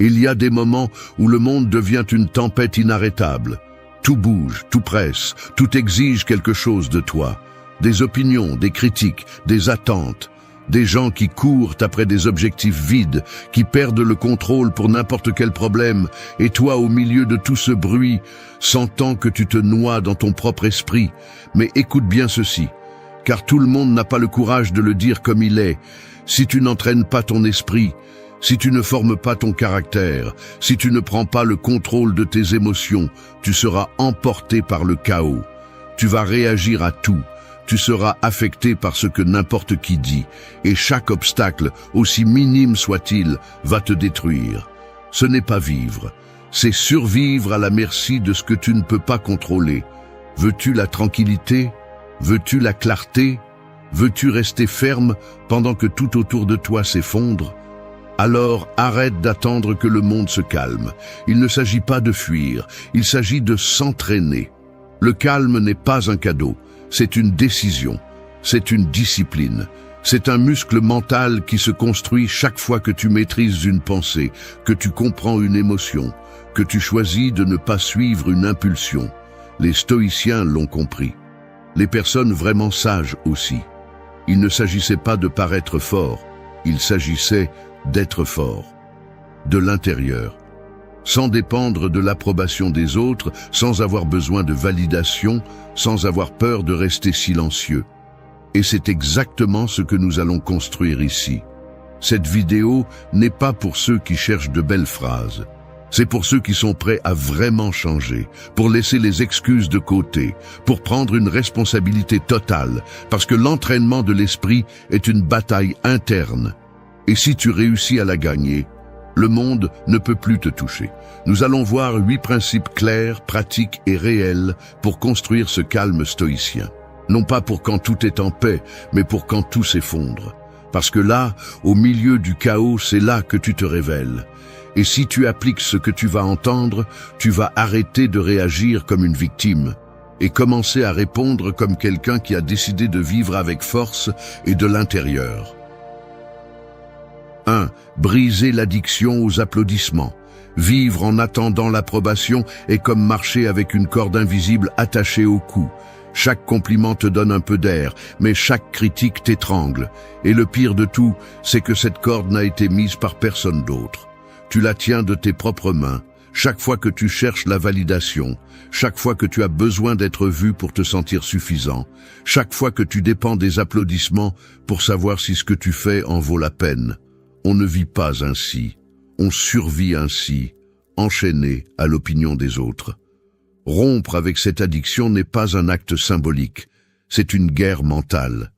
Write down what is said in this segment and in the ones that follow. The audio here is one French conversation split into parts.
Il y a des moments où le monde devient une tempête inarrêtable. Tout bouge, tout presse, tout exige quelque chose de toi. Des opinions, des critiques, des attentes. Des gens qui courent après des objectifs vides, qui perdent le contrôle pour n'importe quel problème, et toi au milieu de tout ce bruit, sentant que tu te noies dans ton propre esprit. Mais écoute bien ceci, car tout le monde n'a pas le courage de le dire comme il est. Si tu n'entraînes pas ton esprit, si tu ne formes pas ton caractère, si tu ne prends pas le contrôle de tes émotions, tu seras emporté par le chaos. Tu vas réagir à tout. Tu seras affecté par ce que n'importe qui dit, et chaque obstacle, aussi minime soit-il, va te détruire. Ce n'est pas vivre, c'est survivre à la merci de ce que tu ne peux pas contrôler. Veux-tu la tranquillité? Veux-tu la clarté? Veux-tu rester ferme pendant que tout autour de toi s'effondre? Alors arrête d'attendre que le monde se calme. Il ne s'agit pas de fuir, il s'agit de s'entraîner. Le calme n'est pas un cadeau. C'est une décision, c'est une discipline, c'est un muscle mental qui se construit chaque fois que tu maîtrises une pensée, que tu comprends une émotion, que tu choisis de ne pas suivre une impulsion. Les stoïciens l'ont compris. Les personnes vraiment sages aussi. Il ne s'agissait pas de paraître fort, il s'agissait d'être fort, de l'intérieur. Sans dépendre de l'approbation des autres, sans avoir besoin de validation, sans avoir peur de rester silencieux. Et c'est exactement ce que nous allons construire ici. Cette vidéo n'est pas pour ceux qui cherchent de belles phrases. C'est pour ceux qui sont prêts à vraiment changer, pour laisser les excuses de côté, pour prendre une responsabilité totale, parce que l'entraînement de l'esprit est une bataille interne. Et si tu réussis à la gagner, le monde ne peut plus te toucher. Nous allons voir 8 principes clairs, pratiques et réels pour construire ce calme stoïcien. Non pas pour quand tout est en paix, mais pour quand tout s'effondre. Parce que là, au milieu du chaos, c'est là que tu te révèles. Et si tu appliques ce que tu vas entendre, tu vas arrêter de réagir comme une victime et commencer à répondre comme quelqu'un qui a décidé de vivre avec force et de l'intérieur. 1. Briser l'addiction aux applaudissements. Vivre en attendant l'approbation est comme marcher avec une corde invisible attachée au cou. Chaque compliment te donne un peu d'air, mais chaque critique t'étrangle. Et le pire de tout, c'est que cette corde n'a été mise par personne d'autre. Tu la tiens de tes propres mains. Chaque fois que tu cherches la validation, chaque fois que tu as besoin d'être vu pour te sentir suffisant, chaque fois que tu dépends des applaudissements pour savoir si ce que tu fais en vaut la peine. On ne vit pas ainsi, on survit ainsi, enchaîné à l'opinion des autres. Rompre avec cette addiction n'est pas un acte symbolique, c'est une guerre mentale.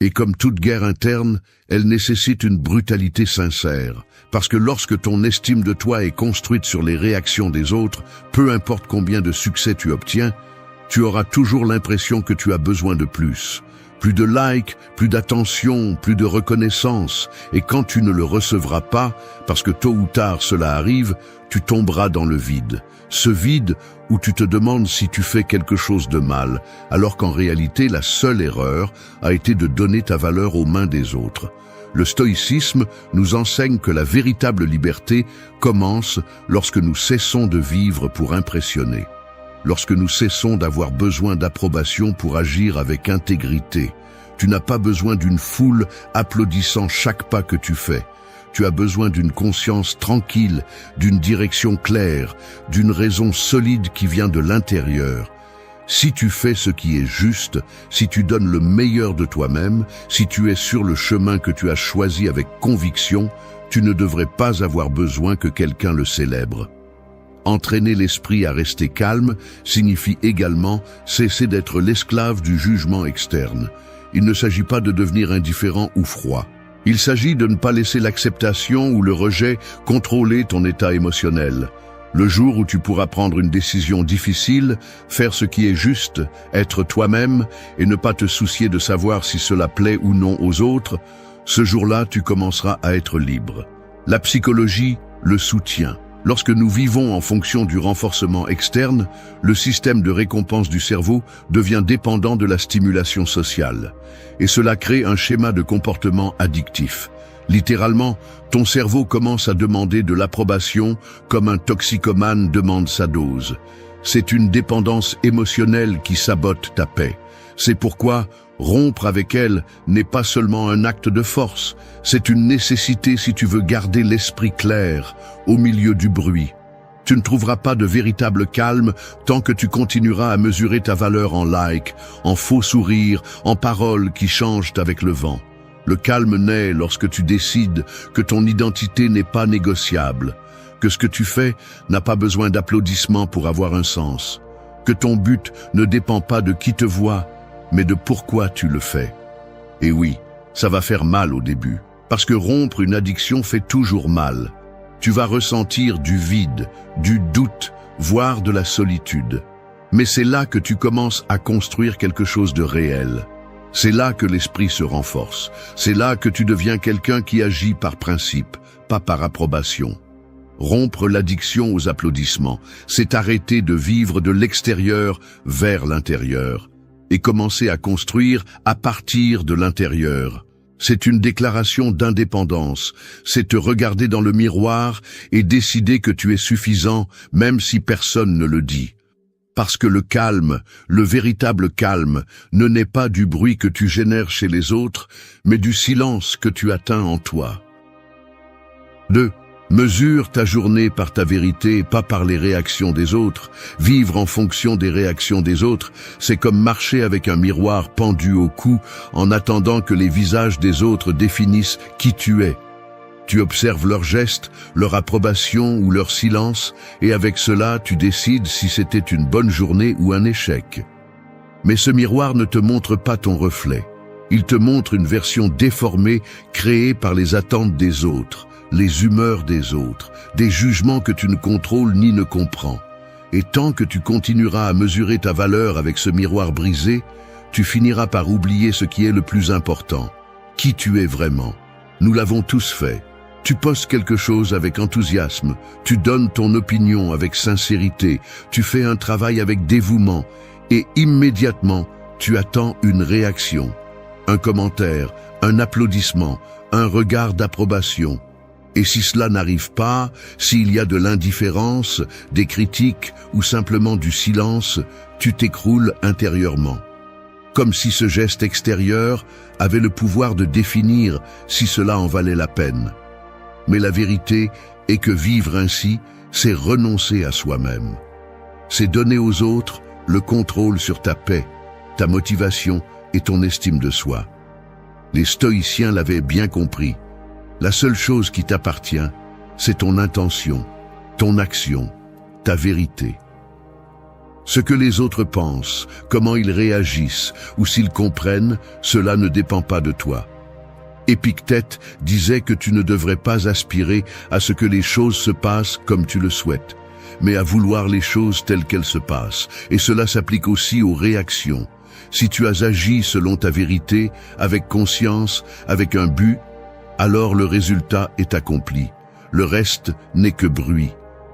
Et comme toute guerre interne, elle nécessite une brutalité sincère, parce que lorsque ton estime de toi est construite sur les réactions des autres, peu importe combien de succès tu obtiens, tu auras toujours l'impression que tu as besoin de plus. Plus de likes, plus d'attention, plus de reconnaissance. Et quand tu ne le recevras pas, parce que tôt ou tard cela arrive, tu tomberas dans le vide. Ce vide où tu te demandes si tu fais quelque chose de mal, alors qu'en réalité la seule erreur a été de donner ta valeur aux mains des autres. Le stoïcisme nous enseigne que la véritable liberté commence lorsque nous cessons de vivre pour impressionner. Lorsque nous cessons d'avoir besoin d'approbation pour agir avec intégrité. Tu n'as pas besoin d'une foule applaudissant chaque pas que tu fais. Tu as besoin d'une conscience tranquille, d'une direction claire, d'une raison solide qui vient de l'intérieur. Si tu fais ce qui est juste, si tu donnes le meilleur de toi-même, si tu es sur le chemin que tu as choisi avec conviction, tu ne devrais pas avoir besoin que quelqu'un le célèbre. Entraîner l'esprit à rester calme signifie également cesser d'être l'esclave du jugement externe. Il ne s'agit pas de devenir indifférent ou froid. Il s'agit de ne pas laisser l'acceptation ou le rejet contrôler ton état émotionnel. Le jour où tu pourras prendre une décision difficile, faire ce qui est juste, être toi-même et ne pas te soucier de savoir si cela plaît ou non aux autres, ce jour-là tu commenceras à être libre. La psychologie le soutient. Lorsque nous vivons en fonction du renforcement externe, le système de récompense du cerveau devient dépendant de la stimulation sociale. Et cela crée un schéma de comportement addictif. Littéralement, ton cerveau commence à demander de l'approbation comme un toxicomane demande sa dose. C'est une dépendance émotionnelle qui sabote ta paix. C'est pourquoi rompre avec elle n'est pas seulement un acte de force, c'est une nécessité si tu veux garder l'esprit clair au milieu du bruit. Tu ne trouveras pas de véritable calme tant que tu continueras à mesurer ta valeur en likes, en faux sourires, en paroles qui changent avec le vent. Le calme naît lorsque tu décides que ton identité n'est pas négociable, que ce que tu fais n'a pas besoin d'applaudissements pour avoir un sens, que ton but ne dépend pas de qui te voit, mais de pourquoi tu le fais. Et oui, ça va faire mal au début, parce que rompre une addiction fait toujours mal. Tu vas ressentir du vide, du doute, voire de la solitude. Mais c'est là que tu commences à construire quelque chose de réel. C'est là que l'esprit se renforce. C'est là que tu deviens quelqu'un qui agit par principe, pas par approbation. Rompre l'addiction aux applaudissements, c'est arrêter de vivre de l'extérieur vers l'intérieur et commencer à construire à partir de l'intérieur. C'est une déclaration d'indépendance, c'est te regarder dans le miroir et décider que tu es suffisant même si personne ne le dit. Parce que le calme, le véritable calme, ne naît pas du bruit que tu génères chez les autres, mais du silence que tu atteins en toi. 2. Mesure ta journée par ta vérité, pas par les réactions des autres. Vivre en fonction des réactions des autres, c'est comme marcher avec un miroir pendu au cou en attendant que les visages des autres définissent qui tu es. Tu observes leurs gestes, leur approbation ou leur silence, et avec cela, tu décides si c'était une bonne journée ou un échec. Mais ce miroir ne te montre pas ton reflet. Il te montre une version déformée créée par les attentes des autres, les humeurs des autres, des jugements que tu ne contrôles ni ne comprends. Et tant que tu continueras à mesurer ta valeur avec ce miroir brisé, tu finiras par oublier ce qui est le plus important, qui tu es vraiment. Nous l'avons tous fait. Tu postes quelque chose avec enthousiasme, tu donnes ton opinion avec sincérité, tu fais un travail avec dévouement, et immédiatement, tu attends une réaction, un commentaire, un applaudissement, un regard d'approbation. Et si cela n'arrive pas, s'il y a de l'indifférence, des critiques ou simplement du silence, tu t'écroules intérieurement. Comme si ce geste extérieur avait le pouvoir de définir si cela en valait la peine. Mais la vérité est que vivre ainsi, c'est renoncer à soi-même. C'est donner aux autres le contrôle sur ta paix, ta motivation et ton estime de soi. Les stoïciens l'avaient bien compris. La seule chose qui t'appartient, c'est ton intention, ton action, ta vérité. Ce que les autres pensent, comment ils réagissent ou s'ils comprennent, cela ne dépend pas de toi. Épictète disait que tu ne devrais pas aspirer à ce que les choses se passent comme tu le souhaites, mais à vouloir les choses telles qu'elles se passent. Et cela s'applique aussi aux réactions. Si tu as agi selon ta vérité, avec conscience, avec un but, alors le résultat est accompli. Le reste n'est que bruit.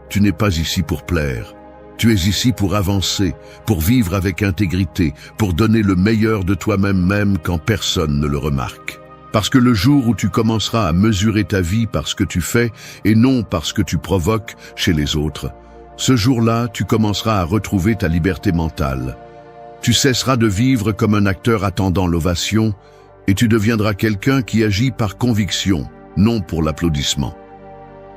Tu n'es pas ici pour plaire. Tu es ici pour avancer, pour vivre avec intégrité, pour donner le meilleur de toi-même même quand personne ne le remarque. Parce que le jour où tu commenceras à mesurer ta vie par ce que tu fais et non par ce que tu provoques chez les autres, ce jour-là, tu commenceras à retrouver ta liberté mentale. Tu cesseras de vivre comme un acteur attendant l'ovation et tu deviendras quelqu'un qui agit par conviction, non pour l'applaudissement.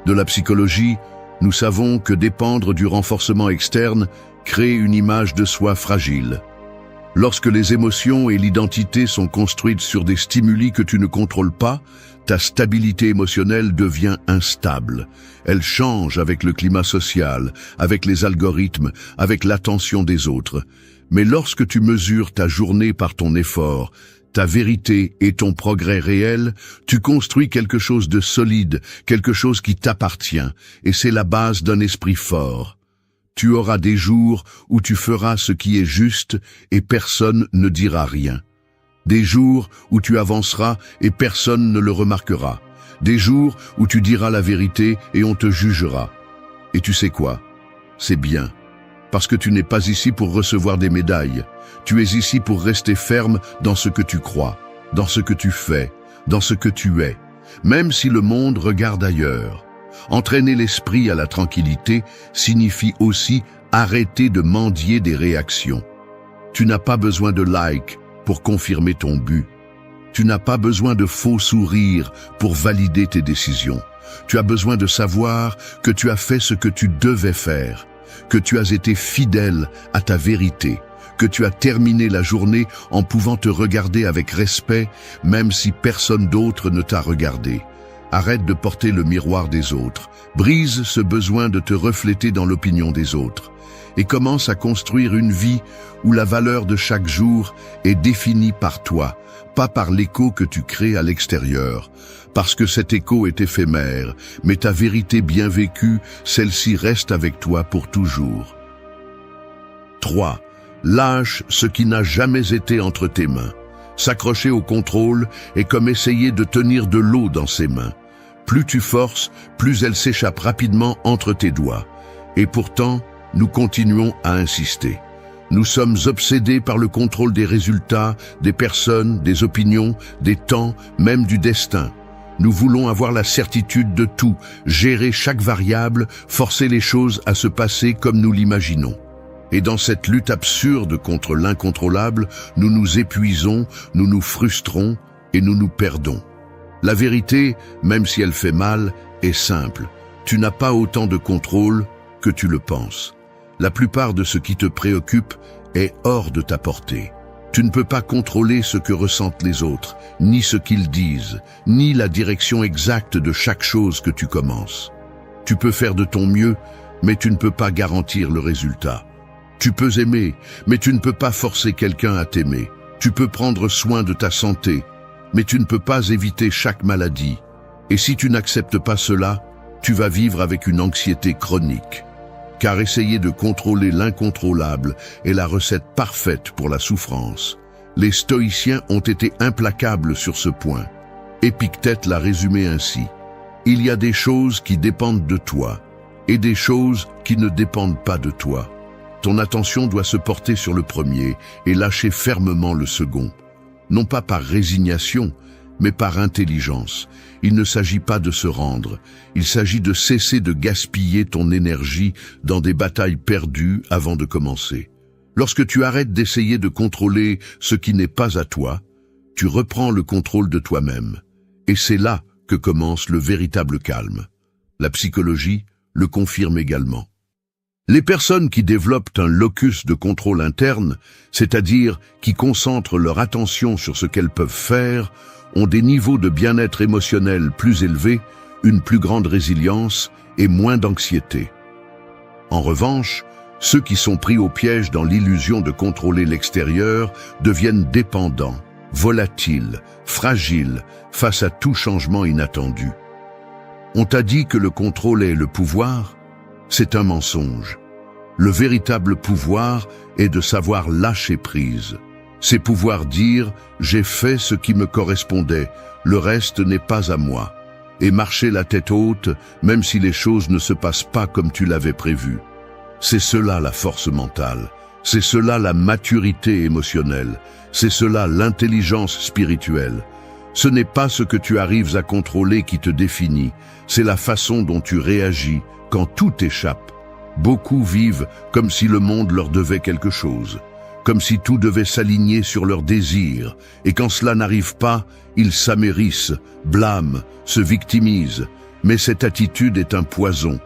De la psychologie, nous savons que dépendre du renforcement externe crée une image de soi fragile. Lorsque les émotions et l'identité sont construites sur des stimuli que tu ne contrôles pas, ta stabilité émotionnelle devient instable. Elle change avec le climat social, avec les algorithmes, avec l'attention des autres. Mais lorsque tu mesures ta journée par ton effort, ta vérité et ton progrès réel, tu construis quelque chose de solide, quelque chose qui t'appartient, et c'est la base d'un esprit fort. Tu auras des jours où tu feras ce qui est juste et personne ne dira rien. Des jours où tu avanceras et personne ne le remarquera. Des jours où tu diras la vérité et on te jugera. Et tu sais quoi? C'est bien. Parce que tu n'es pas ici pour recevoir des médailles. Tu es ici pour rester ferme dans ce que tu crois, dans ce que tu fais, dans ce que tu es. même si le monde regarde ailleurs. Entraîner l'esprit à la tranquillité signifie aussi arrêter de mendier des réactions. Tu n'as pas besoin de likes pour confirmer ton but. Tu n'as pas besoin de faux sourires pour valider tes décisions. Tu as besoin de savoir que tu as fait ce que tu devais faire, que tu as été fidèle à ta vérité, que tu as terminé la journée en pouvant te regarder avec respect, même si personne d'autre ne t'a regardé. Arrête de porter le miroir des autres, brise ce besoin de te refléter dans l'opinion des autres, et commence à construire une vie où la valeur de chaque jour est définie par toi, pas par l'écho que tu crées à l'extérieur, parce que cet écho est éphémère, mais ta vérité bien vécue, celle-ci reste avec toi pour toujours. 3. Lâche ce qui n'a jamais été entre tes mains. S'accrocher au contrôle est comme essayer de tenir de l'eau dans ses mains. Plus tu forces, plus elle s'échappe rapidement entre tes doigts. Et pourtant, nous continuons à insister. Nous sommes obsédés par le contrôle des résultats, des personnes, des opinions, des temps, même du destin. Nous voulons avoir la certitude de tout, gérer chaque variable, forcer les choses à se passer comme nous l'imaginons. Et dans cette lutte absurde contre l'incontrôlable, nous nous épuisons, nous nous frustrons et nous nous perdons. La vérité, même si elle fait mal, est simple. Tu n'as pas autant de contrôle que tu le penses. La plupart de ce qui te préoccupe est hors de ta portée. Tu ne peux pas contrôler ce que ressentent les autres, ni ce qu'ils disent, ni la direction exacte de chaque chose que tu commences. Tu peux faire de ton mieux, mais tu ne peux pas garantir le résultat. Tu peux aimer, mais tu ne peux pas forcer quelqu'un à t'aimer. Tu peux prendre soin de ta santé, mais tu ne peux pas éviter chaque maladie. Et si tu n'acceptes pas cela, tu vas vivre avec une anxiété chronique. Car essayer de contrôler l'incontrôlable est la recette parfaite pour la souffrance. Les stoïciens ont été implacables sur ce point. Épictète l'a résumé ainsi. Il y a des choses qui dépendent de toi et des choses qui ne dépendent pas de toi. Ton attention doit se porter sur le premier et lâcher fermement le second. Non pas par résignation, mais par intelligence. Il ne s'agit pas de se rendre, il s'agit de cesser de gaspiller ton énergie dans des batailles perdues avant de commencer. Lorsque tu arrêtes d'essayer de contrôler ce qui n'est pas à toi, tu reprends le contrôle de toi-même. Et c'est là que commence le véritable calme. La psychologie le confirme également. Les personnes qui développent un locus de contrôle interne, c'est-à-dire qui concentrent leur attention sur ce qu'elles peuvent faire, ont des niveaux de bien-être émotionnel plus élevés, une plus grande résilience et moins d'anxiété. En revanche, ceux qui sont pris au piège dans l'illusion de contrôler l'extérieur deviennent dépendants, volatiles, fragiles face à tout changement inattendu. On t'a dit que le contrôle est le pouvoir? C'est un mensonge. Le véritable pouvoir est de savoir lâcher prise. C'est pouvoir dire « j'ai fait ce qui me correspondait, le reste n'est pas à moi » et marcher la tête haute même si les choses ne se passent pas comme tu l'avais prévu. C'est cela la force mentale, c'est cela la maturité émotionnelle, c'est cela l'intelligence spirituelle. Ce n'est pas ce que tu arrives à contrôler qui te définit, c'est la façon dont tu réagis quand tout échappe. Beaucoup vivent comme si le monde leur devait quelque chose, comme si tout devait s'aligner sur leurs désirs, et quand cela n'arrive pas, ils s'amérissent, blâment, se victimisent. Mais cette attitude est un poison.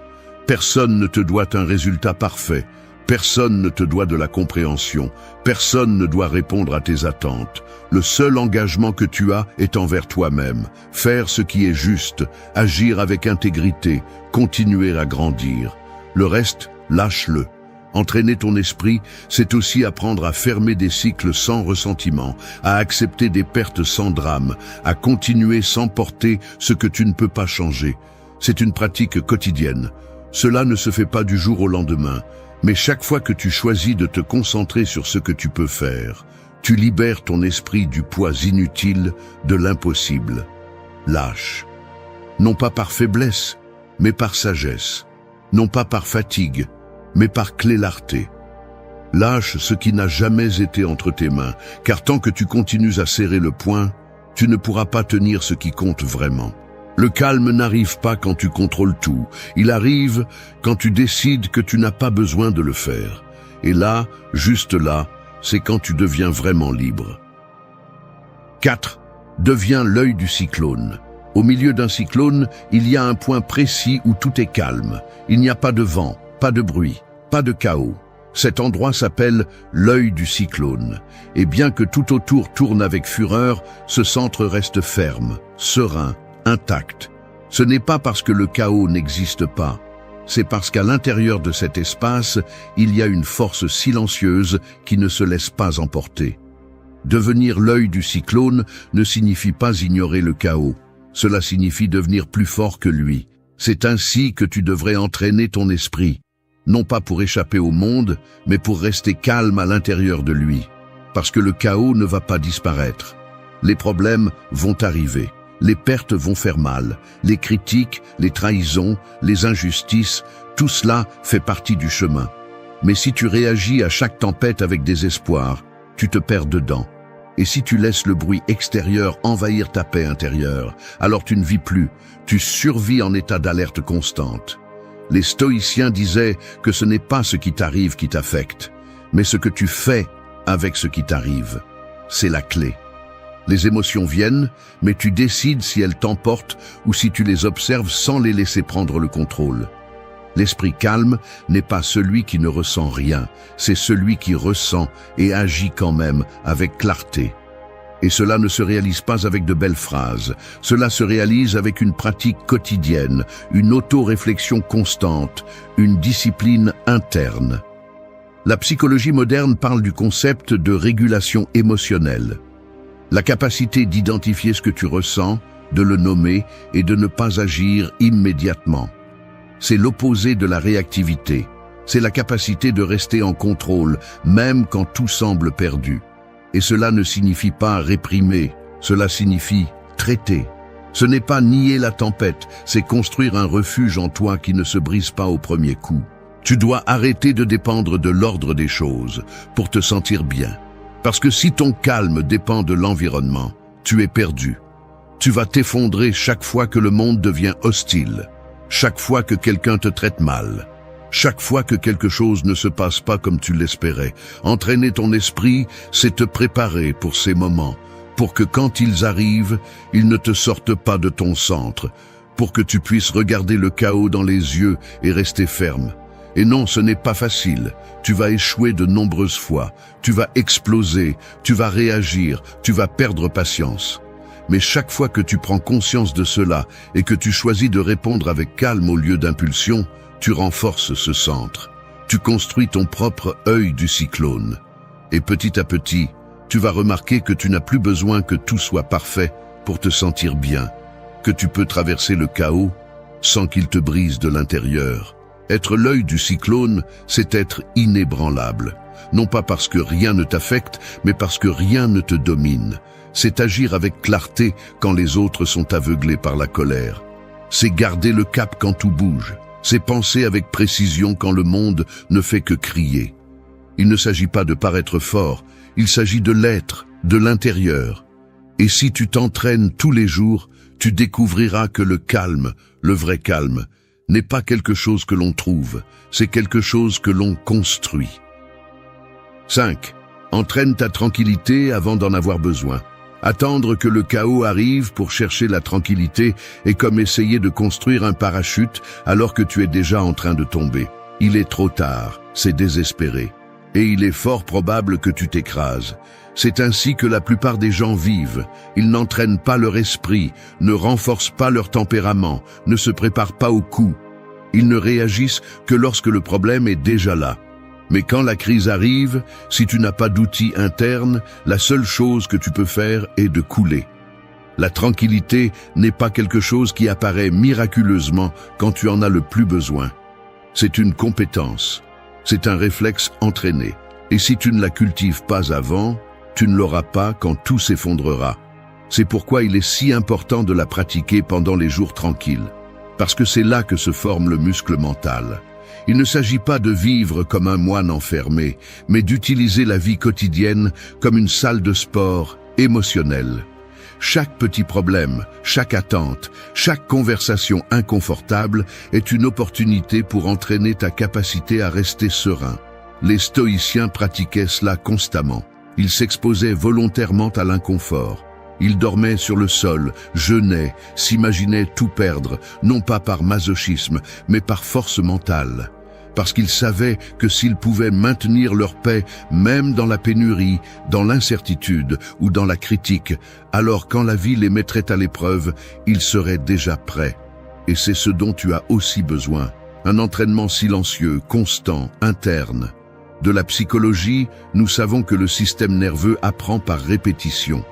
Personne ne te doit un résultat parfait, personne ne te doit de la compréhension, personne ne doit répondre à tes attentes. Le seul engagement que tu as est envers toi-même, faire ce qui est juste, agir avec intégrité, continuer à grandir. Le reste, lâche-le. Entraîner ton esprit, c'est aussi apprendre à fermer des cycles sans ressentiment, à accepter des pertes sans drame, à continuer sans porter ce que tu ne peux pas changer. C'est une pratique quotidienne. Cela ne se fait pas du jour au lendemain, mais chaque fois que tu choisis de te concentrer sur ce que tu peux faire, tu libères ton esprit du poids inutile de l'impossible. Lâche. Non pas par faiblesse, mais par sagesse. Non pas par fatigue, mais par clarté. Lâche ce qui n'a jamais été entre tes mains, car tant que tu continues à serrer le poing, tu ne pourras pas tenir ce qui compte vraiment. Le calme n'arrive pas quand tu contrôles tout. Il arrive quand tu décides que tu n'as pas besoin de le faire. Et là, juste là, c'est quand tu deviens vraiment libre. 4. Deviens l'œil du cyclone. Au milieu d'un cyclone, il y a un point précis où tout est calme. Il n'y a pas de vent, pas de bruit, pas de chaos. Cet endroit s'appelle l'œil du cyclone. Et bien que tout autour tourne avec fureur, ce centre reste ferme, serein, intact. Ce n'est pas parce que le chaos n'existe pas. C'est parce qu'à l'intérieur de cet espace, il y a une force silencieuse qui ne se laisse pas emporter. Devenir l'œil du cyclone ne signifie pas ignorer le chaos. Cela signifie devenir plus fort que lui. C'est ainsi que tu devrais entraîner ton esprit. Non pas pour échapper au monde, mais pour rester calme à l'intérieur de lui. Parce que le chaos ne va pas disparaître. Les problèmes vont arriver. Les pertes vont faire mal. Les critiques, les trahisons, les injustices, tout cela fait partie du chemin. Mais si tu réagis à chaque tempête avec désespoir, tu te perds dedans. Et si tu laisses le bruit extérieur envahir ta paix intérieure, alors tu ne vis plus, tu survis en état d'alerte constante. Les stoïciens disaient que ce n'est pas ce qui t'arrive qui t'affecte, mais ce que tu fais avec ce qui t'arrive. C'est la clé. Les émotions viennent, mais tu décides si elles t'emportent ou si tu les observes sans les laisser prendre le contrôle. L'esprit calme n'est pas celui qui ne ressent rien, c'est celui qui ressent et agit quand même avec clarté. Et cela ne se réalise pas avec de belles phrases, cela se réalise avec une pratique quotidienne, une auto-réflexion constante, une discipline interne. La psychologie moderne parle du concept de régulation émotionnelle. La capacité d'identifier ce que tu ressens, de le nommer et de ne pas agir immédiatement. C'est l'opposé de la réactivité. C'est la capacité de rester en contrôle, même quand tout semble perdu. Et cela ne signifie pas réprimer, cela signifie traiter. Ce n'est pas nier la tempête, c'est construire un refuge en toi qui ne se brise pas au premier coup. Tu dois arrêter de dépendre de l'ordre des choses pour te sentir bien. Parce que si ton calme dépend de l'environnement, tu es perdu. Tu vas t'effondrer chaque fois que le monde devient hostile. Chaque fois que quelqu'un te traite mal, chaque fois que quelque chose ne se passe pas comme tu l'espérais. Entraîner ton esprit, c'est te préparer pour ces moments, pour que quand ils arrivent, ils ne te sortent pas de ton centre, pour que tu puisses regarder le chaos dans les yeux et rester ferme. Et non, ce n'est pas facile. Tu vas échouer de nombreuses fois, tu vas exploser, tu vas réagir, tu vas perdre patience. Mais chaque fois que tu prends conscience de cela et que tu choisis de répondre avec calme au lieu d'impulsion, tu renforces ce centre. Tu construis ton propre œil du cyclone. Et petit à petit, tu vas remarquer que tu n'as plus besoin que tout soit parfait pour te sentir bien, que tu peux traverser le chaos sans qu'il te brise de l'intérieur. Être l'œil du cyclone, c'est être inébranlable. Non pas parce que rien ne t'affecte, mais parce que rien ne te domine. C'est agir avec clarté quand les autres sont aveuglés par la colère. C'est garder le cap quand tout bouge. C'est penser avec précision quand le monde ne fait que crier. Il ne s'agit pas de paraître fort, il s'agit de l'être, de l'intérieur. Et si tu t'entraînes tous les jours, tu découvriras que le calme, le vrai calme, n'est pas quelque chose que l'on trouve, c'est quelque chose que l'on construit. 5. Entraîne ta tranquillité avant d'en avoir besoin. Attendre que le chaos arrive pour chercher la tranquillité est comme essayer de construire un parachute alors que tu es déjà en train de tomber. Il est trop tard, c'est désespéré. Et il est fort probable que tu t'écrases. C'est ainsi que la plupart des gens vivent. Ils n'entraînent pas leur esprit, ne renforcent pas leur tempérament, ne se préparent pas au coup. Ils ne réagissent que lorsque le problème est déjà là. Mais quand la crise arrive, si tu n'as pas d'outils internes, la seule chose que tu peux faire est de couler. La tranquillité n'est pas quelque chose qui apparaît miraculeusement quand tu en as le plus besoin. C'est une compétence, c'est un réflexe entraîné. Et si tu ne la cultives pas avant, tu ne l'auras pas quand tout s'effondrera. C'est pourquoi il est si important de la pratiquer pendant les jours tranquilles. Parce que c'est là que se forme le muscle mental. Il ne s'agit pas de vivre comme un moine enfermé, mais d'utiliser la vie quotidienne comme une salle de sport émotionnelle. Chaque petit problème, chaque attente, chaque conversation inconfortable est une opportunité pour entraîner ta capacité à rester serein. Les stoïciens pratiquaient cela constamment. Ils s'exposaient volontairement à l'inconfort. Ils dormaient sur le sol, jeûnaient, s'imaginaient tout perdre, non pas par masochisme, mais par force mentale. Parce qu'ils savaient que s'ils pouvaient maintenir leur paix, même dans la pénurie, dans l'incertitude ou dans la critique, alors quand la vie les mettrait à l'épreuve, ils seraient déjà prêts. Et c'est ce dont tu as aussi besoin. Un entraînement silencieux, constant, interne. De la psychologie, nous savons que le système nerveux apprend par répétition.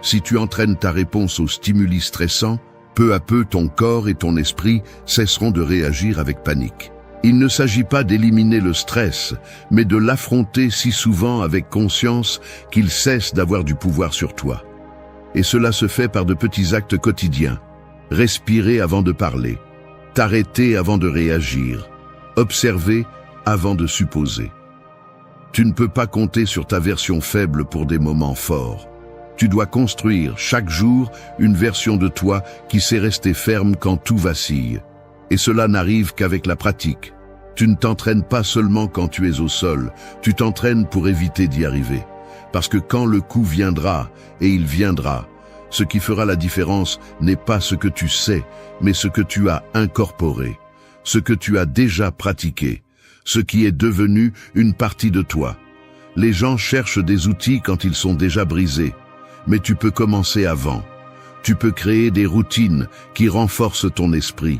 Si tu entraînes ta réponse aux stimuli stressants, peu à peu ton corps et ton esprit cesseront de réagir avec panique. Il ne s'agit pas d'éliminer le stress, mais de l'affronter si souvent avec conscience qu'il cesse d'avoir du pouvoir sur toi. Et cela se fait par de petits actes quotidiens. Respirer avant de parler, t'arrêter avant de réagir, observer avant de supposer. Tu ne peux pas compter sur ta version faible pour des moments forts. Tu dois construire chaque jour une version de toi qui sait rester ferme quand tout vacille. Et cela n'arrive qu'avec la pratique. Tu ne t'entraînes pas seulement quand tu es au sol, tu t'entraînes pour éviter d'y arriver. Parce que quand le coup viendra, et il viendra, ce qui fera la différence n'est pas ce que tu sais, mais ce que tu as incorporé, ce que tu as déjà pratiqué, ce qui est devenu une partie de toi. Les gens cherchent des outils quand ils sont déjà brisés, mais tu peux commencer avant. Tu peux créer des routines qui renforcent ton esprit.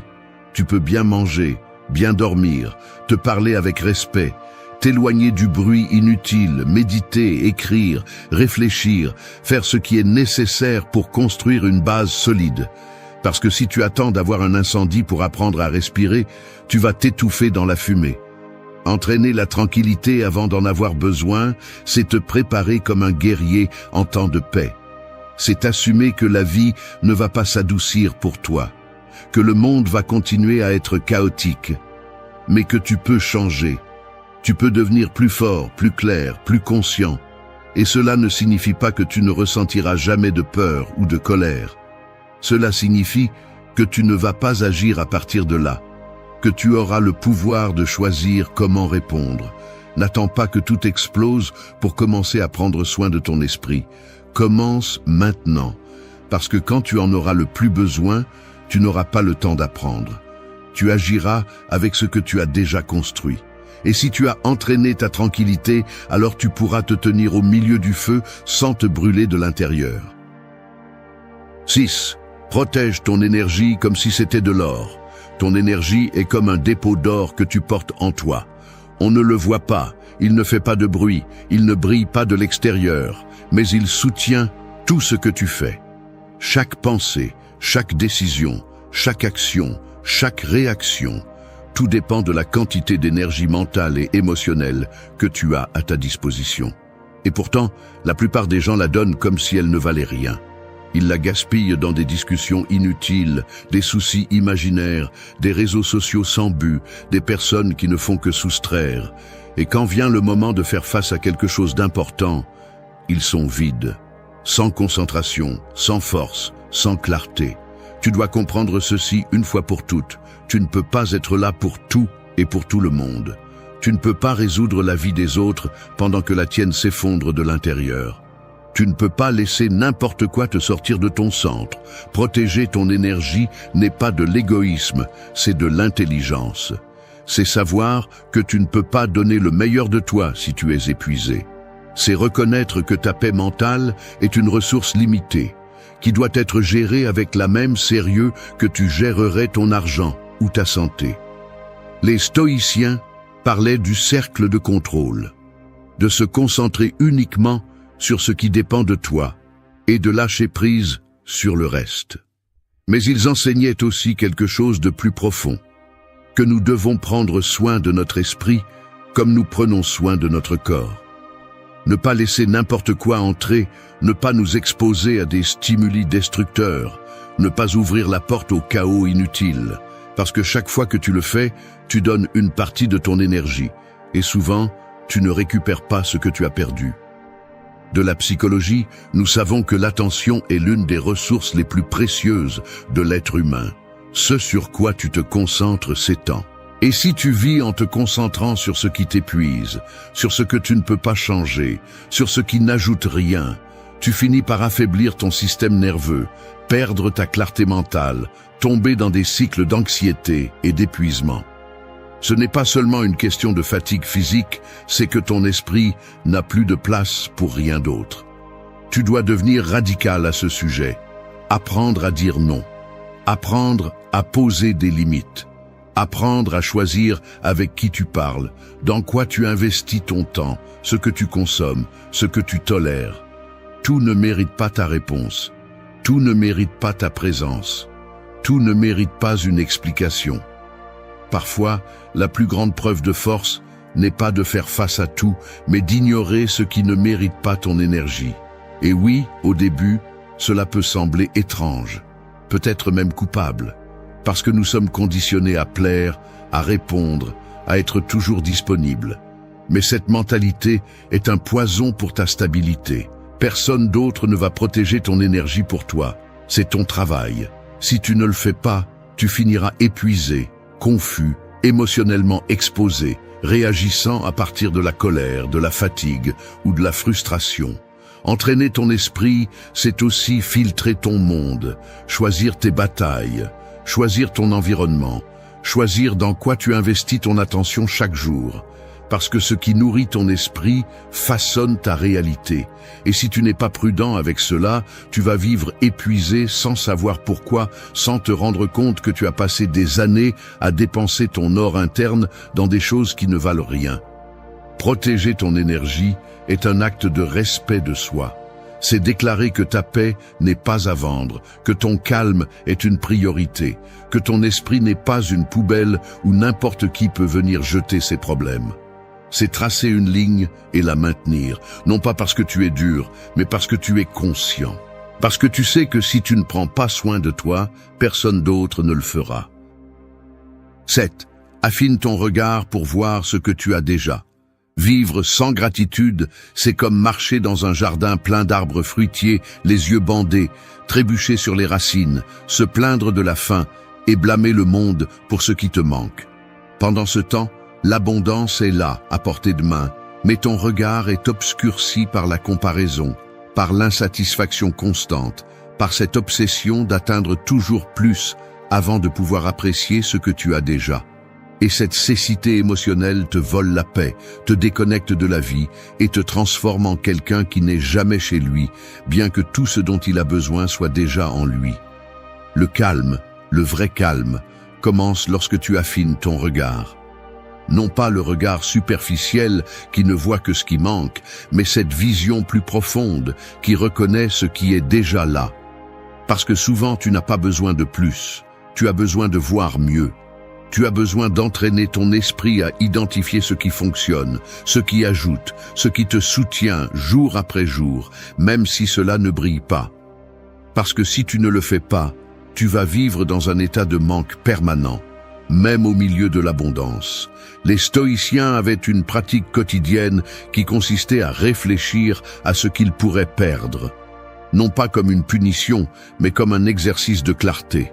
Tu peux bien manger, bien dormir, te parler avec respect, t'éloigner du bruit inutile, méditer, écrire, réfléchir, faire ce qui est nécessaire pour construire une base solide. Parce que si tu attends d'avoir un incendie pour apprendre à respirer, tu vas t'étouffer dans la fumée. Entraîner la tranquillité avant d'en avoir besoin, c'est te préparer comme un guerrier en temps de paix. C'est assumer que la vie ne va pas s'adoucir pour toi, que le monde va continuer à être chaotique, mais que tu peux changer. Tu peux devenir plus fort, plus clair, plus conscient. Et cela ne signifie pas que tu ne ressentiras jamais de peur ou de colère. Cela signifie que tu ne vas pas agir à partir de là, que tu auras le pouvoir de choisir comment répondre. N'attends pas que tout explose pour commencer à prendre soin de ton esprit. Commence maintenant, parce que quand tu en auras le plus besoin, tu n'auras pas le temps d'apprendre. Tu agiras avec ce que tu as déjà construit. Et si tu as entraîné ta tranquillité, alors tu pourras te tenir au milieu du feu sans te brûler de l'intérieur. 6. Protège ton énergie comme si c'était de l'or. Ton énergie est comme un dépôt d'or que tu portes en toi. On ne le voit pas, il ne fait pas de bruit, il ne brille pas de l'extérieur, mais il soutient tout ce que tu fais. Chaque pensée, chaque décision, chaque action, chaque réaction, tout dépend de la quantité d'énergie mentale et émotionnelle que tu as à ta disposition. Et pourtant, la plupart des gens la donnent comme si elle ne valait rien. Ils la gaspillent dans des discussions inutiles, des soucis imaginaires, des réseaux sociaux sans but, des personnes qui ne font que soustraire. Et quand vient le moment de faire face à quelque chose d'important, ils sont vides, sans concentration, sans force, sans clarté. Tu dois comprendre ceci une fois pour toutes. Tu ne peux pas être là pour tout et pour tout le monde. Tu ne peux pas résoudre la vie des autres pendant que la tienne s'effondre de l'intérieur. Tu ne peux pas laisser n'importe quoi te sortir de ton centre. Protéger ton énergie n'est pas de l'égoïsme, c'est de l'intelligence. C'est savoir que tu ne peux pas donner le meilleur de toi si tu es épuisé. C'est reconnaître que ta paix mentale est une ressource limitée, qui doit être gérée avec la même sérieux que tu gérerais ton argent ou ta santé. Les stoïciens parlaient du cercle de contrôle, de se concentrer uniquement sur ce qui dépend de toi et de lâcher prise sur le reste. Mais ils enseignaient aussi quelque chose de plus profond, que nous devons prendre soin de notre esprit comme nous prenons soin de notre corps. Ne pas laisser n'importe quoi entrer, ne pas nous exposer à des stimuli destructeurs, ne pas ouvrir la porte au chaos inutile, parce que chaque fois que tu le fais, tu donnes une partie de ton énergie, et souvent, tu ne récupères pas ce que tu as perdu. De la psychologie, nous savons que l'attention est l'une des ressources les plus précieuses de l'être humain. Ce sur quoi tu te concentres s'étend. Et si tu vis en te concentrant sur ce qui t'épuise, sur ce que tu ne peux pas changer, sur ce qui n'ajoute rien, tu finis par affaiblir ton système nerveux, perdre ta clarté mentale, tomber dans des cycles d'anxiété et d'épuisement. Ce n'est pas seulement une question de fatigue physique, c'est que ton esprit n'a plus de place pour rien d'autre. Tu dois devenir radical à ce sujet, apprendre à dire non, apprendre à poser des limites, apprendre à choisir avec qui tu parles, dans quoi tu investis ton temps, ce que tu consommes, ce que tu tolères. Tout ne mérite pas ta réponse, tout ne mérite pas ta présence, tout ne mérite pas une explication. Parfois, la plus grande preuve de force n'est pas de faire face à tout, mais d'ignorer ce qui ne mérite pas ton énergie. Et oui, au début, cela peut sembler étrange, peut-être même coupable, parce que nous sommes conditionnés à plaire, à répondre, à être toujours disponibles. Mais cette mentalité est un poison pour ta stabilité. Personne d'autre ne va protéger ton énergie pour toi. C'est ton travail. Si tu ne le fais pas, tu finiras épuisé, confus, émotionnellement exposé, réagissant à partir de la colère, de la fatigue ou de la frustration. Entraîner ton esprit, c'est aussi filtrer ton monde, choisir tes batailles, choisir ton environnement, choisir dans quoi tu investis ton attention chaque jour. Parce que ce qui nourrit ton esprit façonne ta réalité. Et si tu n'es pas prudent avec cela, tu vas vivre épuisé sans savoir pourquoi, sans te rendre compte que tu as passé des années à dépenser ton or interne dans des choses qui ne valent rien. Protéger ton énergie est un acte de respect de soi. C'est déclarer que ta paix n'est pas à vendre, que ton calme est une priorité, que ton esprit n'est pas une poubelle où n'importe qui peut venir jeter ses problèmes. C'est tracer une ligne et la maintenir, non pas parce que tu es dur, mais parce que tu es conscient. Parce que tu sais que si tu ne prends pas soin de toi, personne d'autre ne le fera. 7. Affine ton regard pour voir ce que tu as déjà. Vivre sans gratitude, c'est comme marcher dans un jardin plein d'arbres fruitiers, les yeux bandés, trébucher sur les racines, se plaindre de la faim et blâmer le monde pour ce qui te manque. Pendant ce temps, l'abondance est là, à portée de main, mais ton regard est obscurci par la comparaison, par l'insatisfaction constante, par cette obsession d'atteindre toujours plus avant de pouvoir apprécier ce que tu as déjà. Et cette cécité émotionnelle te vole la paix, te déconnecte de la vie et te transforme en quelqu'un qui n'est jamais chez lui, bien que tout ce dont il a besoin soit déjà en lui. Le calme, le vrai calme, commence lorsque tu affines ton regard. Non pas le regard superficiel qui ne voit que ce qui manque, mais cette vision plus profonde qui reconnaît ce qui est déjà là. Parce que souvent tu n'as pas besoin de plus, tu as besoin de voir mieux. Tu as besoin d'entraîner ton esprit à identifier ce qui fonctionne, ce qui ajoute, ce qui te soutient jour après jour, même si cela ne brille pas. Parce que si tu ne le fais pas, tu vas vivre dans un état de manque permanent, même au milieu de l'abondance. Les stoïciens avaient une pratique quotidienne qui consistait à réfléchir à ce qu'ils pourraient perdre, non pas comme une punition, mais comme un exercice de clarté.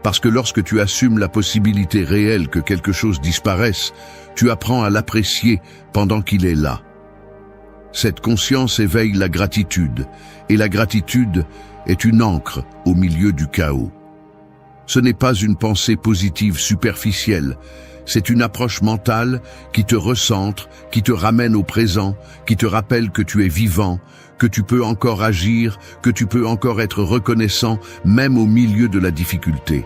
Parce que lorsque tu assumes la possibilité réelle que quelque chose disparaisse, tu apprends à l'apprécier pendant qu'il est là. Cette conscience éveille la gratitude, et la gratitude est une ancre au milieu du chaos. Ce n'est pas une pensée positive superficielle, c'est une approche mentale qui te recentre, qui te ramène au présent, qui te rappelle que tu es vivant, que tu peux encore agir, que tu peux encore être reconnaissant, même au milieu de la difficulté.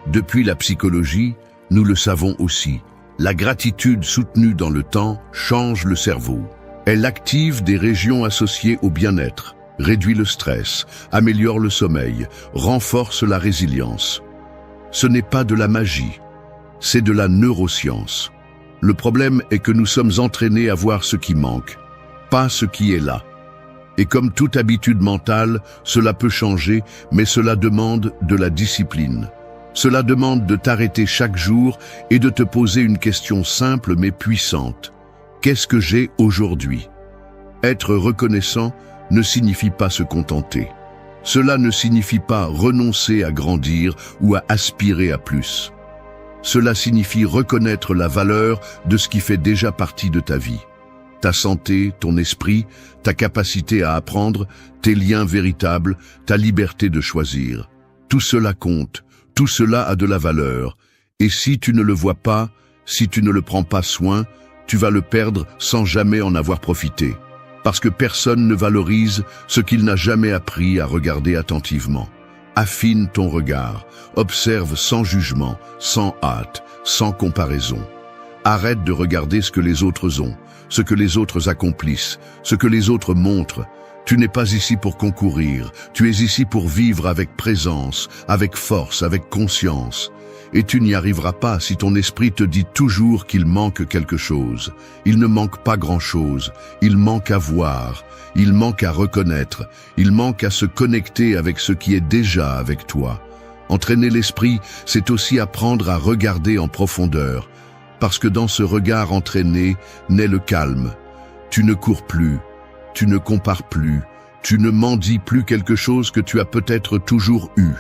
Depuis la psychologie, nous le savons aussi, la gratitude soutenue dans le temps change le cerveau. Elle active des régions associées au bien-être, réduit le stress, améliore le sommeil, renforce la résilience. Ce n'est pas de la magie, c'est de la neuroscience. Le problème est que nous sommes entraînés à voir ce qui manque, pas ce qui est là. Et comme toute habitude mentale, cela peut changer, mais cela demande de la discipline. Cela demande de t'arrêter chaque jour et de te poser une question simple mais puissante. Qu'est-ce que j'ai aujourd'hui ? Être reconnaissant ne signifie pas se contenter. Cela ne signifie pas renoncer à grandir ou à aspirer à plus. Cela signifie reconnaître la valeur de ce qui fait déjà partie de ta vie. Ta santé, ton esprit, ta capacité à apprendre, tes liens véritables, ta liberté de choisir. Tout cela compte, tout cela a de la valeur. Et si tu ne le vois pas, si tu ne le prends pas soin, tu vas le perdre sans jamais en avoir profité. Parce que personne ne valorise ce qu'il n'a jamais appris à regarder attentivement. Affine ton regard, observe sans jugement, sans hâte, sans comparaison. Arrête de regarder ce que les autres ont, ce que les autres accomplissent, ce que les autres montrent. Tu n'es pas ici pour concourir, tu es ici pour vivre avec présence, avec force, avec conscience. Et tu n'y arriveras pas si ton esprit te dit toujours qu'il manque quelque chose. Il ne manque pas grand-chose, il manque à voir, il manque à reconnaître, il manque à se connecter avec ce qui est déjà avec toi. Entraîner l'esprit, c'est aussi apprendre à regarder en profondeur, parce que dans ce regard entraîné naît le calme. Tu ne cours plus, tu ne compares plus, tu ne mendies plus quelque chose que tu as peut-être toujours eu.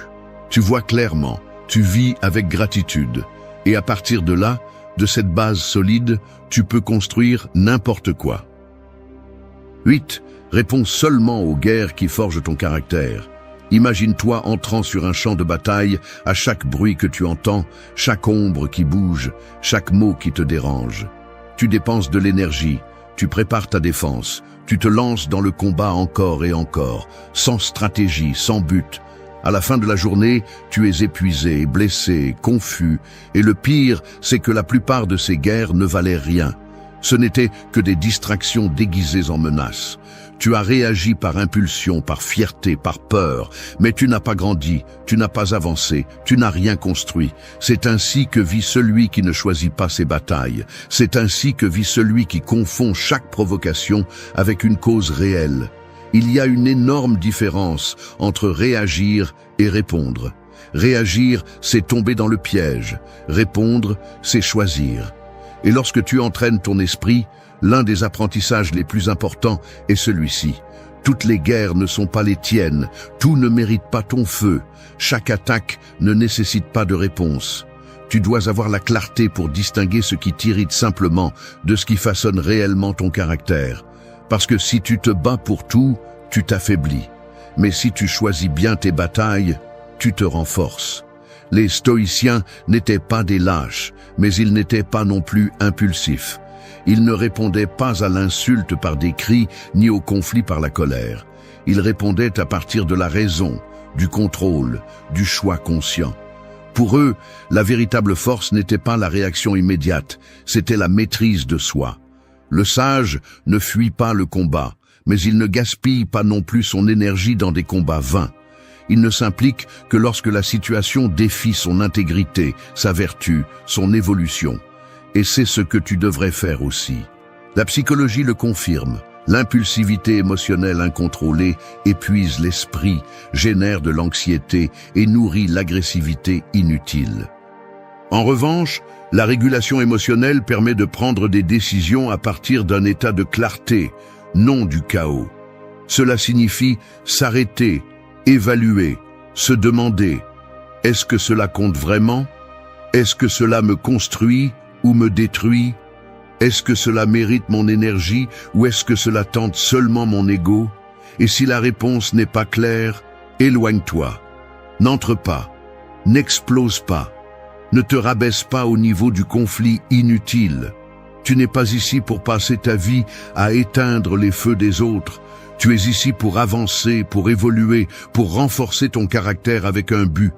Tu vois clairement. Tu vis avec gratitude. Et à partir de là, de cette base solide, tu peux construire n'importe quoi. 8. Réponds seulement aux guerres qui forgent ton caractère. Imagine-toi entrant sur un champ de bataille à chaque bruit que tu entends, chaque ombre qui bouge, chaque mot qui te dérange. Tu dépenses de l'énergie, tu prépares ta défense, tu te lances dans le combat encore et encore, sans stratégie, sans but. À la fin de la journée, tu es épuisé, blessé, confus, et le pire, c'est que la plupart de ces guerres ne valaient rien. Ce n'étaient que des distractions déguisées en menaces. Tu as réagi par impulsion, par fierté, par peur, mais tu n'as pas grandi, tu n'as pas avancé, tu n'as rien construit. C'est ainsi que vit celui qui ne choisit pas ses batailles. C'est ainsi que vit celui qui confond chaque provocation avec une cause réelle. Il y a une énorme différence entre réagir et répondre. Réagir, c'est tomber dans le piège. Répondre, c'est choisir. Et lorsque tu entraînes ton esprit, l'un des apprentissages les plus importants est celui-ci. Toutes les guerres ne sont pas les tiennes. Tout ne mérite pas ton feu. Chaque attaque ne nécessite pas de réponse. Tu dois avoir la clarté pour distinguer ce qui t'irrite simplement de ce qui façonne réellement ton caractère. Parce que si tu te bats pour tout, tu t'affaiblis. Mais si tu choisis bien tes batailles, tu te renforces. Les stoïciens n'étaient pas des lâches, mais ils n'étaient pas non plus impulsifs. Ils ne répondaient pas à l'insulte par des cris, ni au conflit par la colère. Ils répondaient à partir de la raison, du contrôle, du choix conscient. Pour eux, la véritable force n'était pas la réaction immédiate, c'était la maîtrise de soi. Le sage ne fuit pas le combat, mais il ne gaspille pas non plus son énergie dans des combats vains. Il ne s'implique que lorsque la situation défie son intégrité, sa vertu, son évolution. Et c'est ce que tu devrais faire aussi. La psychologie le confirme. L'impulsivité émotionnelle incontrôlée épuise l'esprit, génère de l'anxiété et nourrit l'agressivité inutile. En revanche, la régulation émotionnelle permet de prendre des décisions à partir d'un état de clarté, non du chaos. Cela signifie s'arrêter, évaluer, se demander « Est-ce que cela compte vraiment? Est-ce que cela me construit ou me détruit? Est-ce que cela mérite mon énergie ou est-ce que cela tente seulement mon ego? Et si la réponse n'est pas claire, éloigne-toi. N'entre pas, n'explose pas. Ne te rabaisse pas au niveau du conflit inutile. Tu n'es pas ici pour passer ta vie à éteindre les feux des autres. Tu es ici pour avancer, pour évoluer, pour renforcer ton caractère avec un but.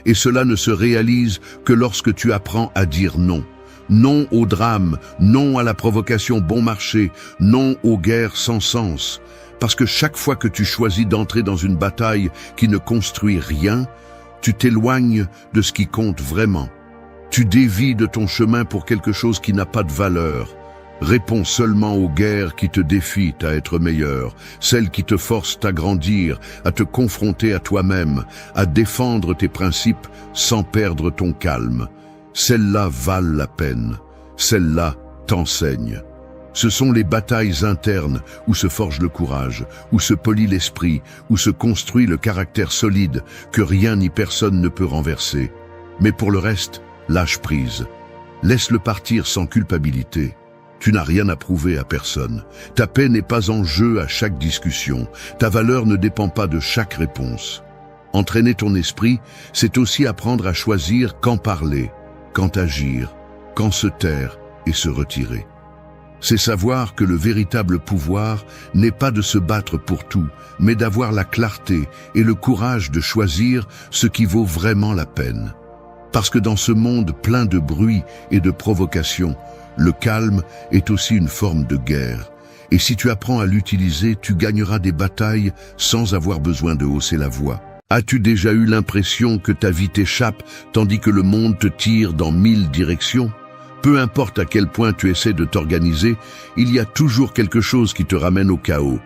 Et cela ne se réalise que lorsque tu apprends à dire non. Non au drame, non à la provocation bon marché, non aux guerres sans sens. Parce que chaque fois que tu choisis d'entrer dans une bataille qui ne construit rien, tu t'éloignes de ce qui compte vraiment. Tu dévies de ton chemin pour quelque chose qui n'a pas de valeur. Réponds seulement aux guerres qui te défient à être meilleur, celles qui te forcent à grandir, à te confronter à toi-même, à défendre tes principes sans perdre ton calme. Celles-là valent la peine. Celles-là t'enseignent. Ce sont les batailles internes où se forge le courage, où se polit l'esprit, où se construit le caractère solide que rien ni personne ne peut renverser. Mais pour le reste, lâche prise. Laisse-le partir sans culpabilité. Tu n'as rien à prouver à personne. Ta paix n'est pas en jeu à chaque discussion. Ta valeur ne dépend pas de chaque réponse. Entraîner ton esprit, c'est aussi apprendre à choisir quand parler, quand agir, quand se taire et se retirer. C'est savoir que le véritable pouvoir n'est pas de se battre pour tout, mais d'avoir la clarté et le courage de choisir ce qui vaut vraiment la peine. Parce que dans ce monde plein de bruit et de provocation, le calme est aussi une forme de guerre. Et si tu apprends à l'utiliser, tu gagneras des batailles sans avoir besoin de hausser la voix. As-tu déjà eu l'impression que ta vie t'échappe tandis que le monde te tire dans 1000 directions ? Peu importe à quel point tu essaies de t'organiser, il y a toujours quelque chose qui te ramène au chaos.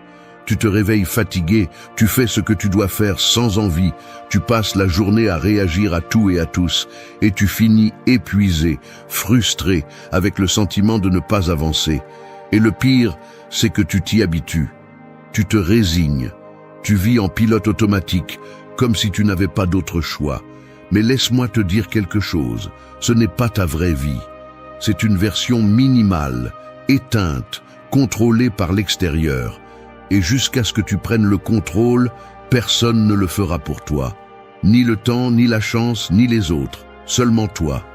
Tu te réveilles fatigué, tu fais ce que tu dois faire sans envie, tu passes la journée à réagir à tout et à tous, et tu finis épuisé, frustré, avec le sentiment de ne pas avancer. Et le pire, c'est que tu t'y habitues. Tu te résignes. Tu vis en pilote automatique, comme si tu n'avais pas d'autre choix. Mais laisse-moi te dire quelque chose, ce n'est pas ta vraie vie. C'est une version minimale, éteinte, contrôlée par l'extérieur. Et jusqu'à ce que tu prennes le contrôle, personne ne le fera pour toi. Ni le temps, ni la chance, ni les autres, seulement toi.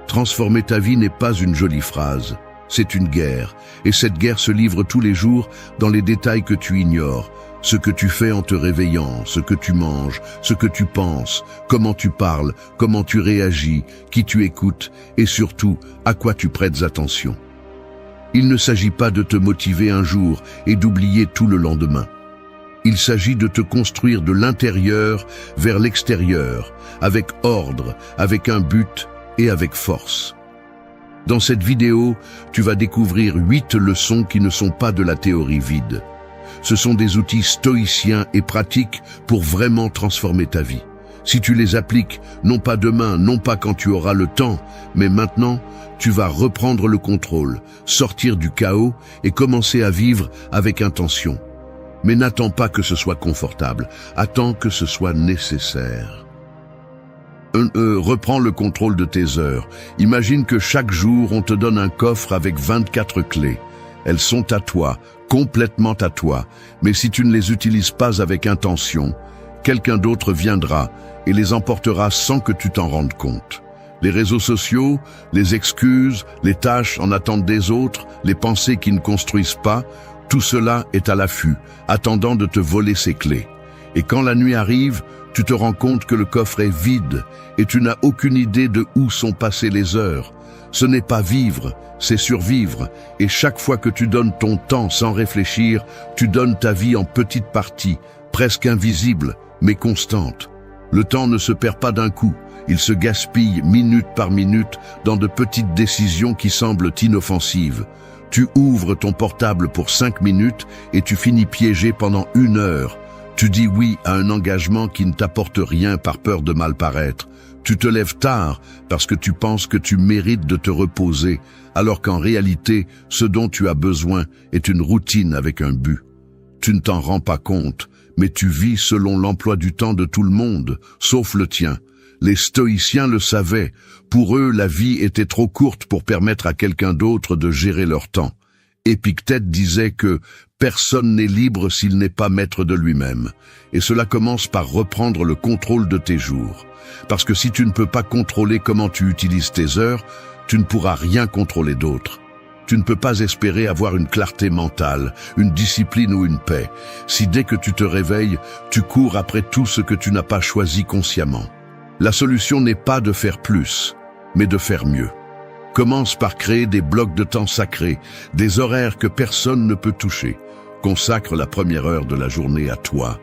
Transformer ta vie n'est pas une jolie phrase, c'est une guerre. Et cette guerre se livre tous les jours dans les détails que tu ignores. Ce que tu fais en te réveillant, ce que tu manges, ce que tu penses, comment tu parles, comment tu réagis, qui tu écoutes et surtout à quoi tu prêtes attention. Il ne s'agit pas de te motiver un jour et d'oublier tout le lendemain. Il s'agit de te construire de l'intérieur vers l'extérieur, avec ordre, avec un but et avec force. Dans cette vidéo, tu vas découvrir 8 leçons qui ne sont pas de la théorie vide. Ce sont des outils stoïciens et pratiques pour vraiment transformer ta vie. Si tu les appliques, non pas demain, non pas quand tu auras le temps, mais maintenant, tu vas reprendre le contrôle, sortir du chaos et commencer à vivre avec intention. Mais n'attends pas que ce soit confortable, attends que ce soit nécessaire. Reprends le contrôle de tes heures. Imagine que chaque jour, on te donne un coffre avec 24 clés. Elles sont à toi, complètement à toi, mais si tu ne les utilises pas avec intention, quelqu'un d'autre viendra et les emportera sans que tu t'en rendes compte. Les réseaux sociaux, les excuses, les tâches en attente des autres, les pensées qui ne construisent pas, tout cela est à l'affût, attendant de te voler ses clés. Et quand la nuit arrive, tu te rends compte que le coffre est vide et tu n'as aucune idée de où sont passées les heures. Ce n'est pas vivre, c'est survivre. Et chaque fois que tu donnes ton temps sans réfléchir, tu donnes ta vie en petites parties, presque invisibles, mais constantes. Le temps ne se perd pas d'un coup, il se gaspille minute par minute dans de petites décisions qui semblent inoffensives. Tu ouvres ton portable pour 5 minutes et tu finis piégé pendant 1 heure. Tu dis oui à un engagement qui ne t'apporte rien par peur de mal paraître. Tu te lèves tard parce que tu penses que tu mérites de te reposer, alors qu'en réalité, ce dont tu as besoin est une routine avec un but. Tu ne t'en rends pas compte, mais tu vis selon l'emploi du temps de tout le monde, sauf le tien. Les stoïciens le savaient. Pour eux, la vie était trop courte pour permettre à quelqu'un d'autre de gérer leur temps. Épictète disait que personne n'est libre s'il n'est pas maître de lui-même. Et cela commence par reprendre le contrôle de tes jours. Parce que si tu ne peux pas contrôler comment tu utilises tes heures, tu ne pourras rien contrôler d'autre. Tu ne peux pas espérer avoir une clarté mentale, une discipline ou une paix, si dès que tu te réveilles, tu cours après tout ce que tu n'as pas choisi consciemment. La solution n'est pas de faire plus, mais de faire mieux. Commence par créer des blocs de temps sacrés, des horaires que personne ne peut toucher. Consacre la première heure de la journée à toi,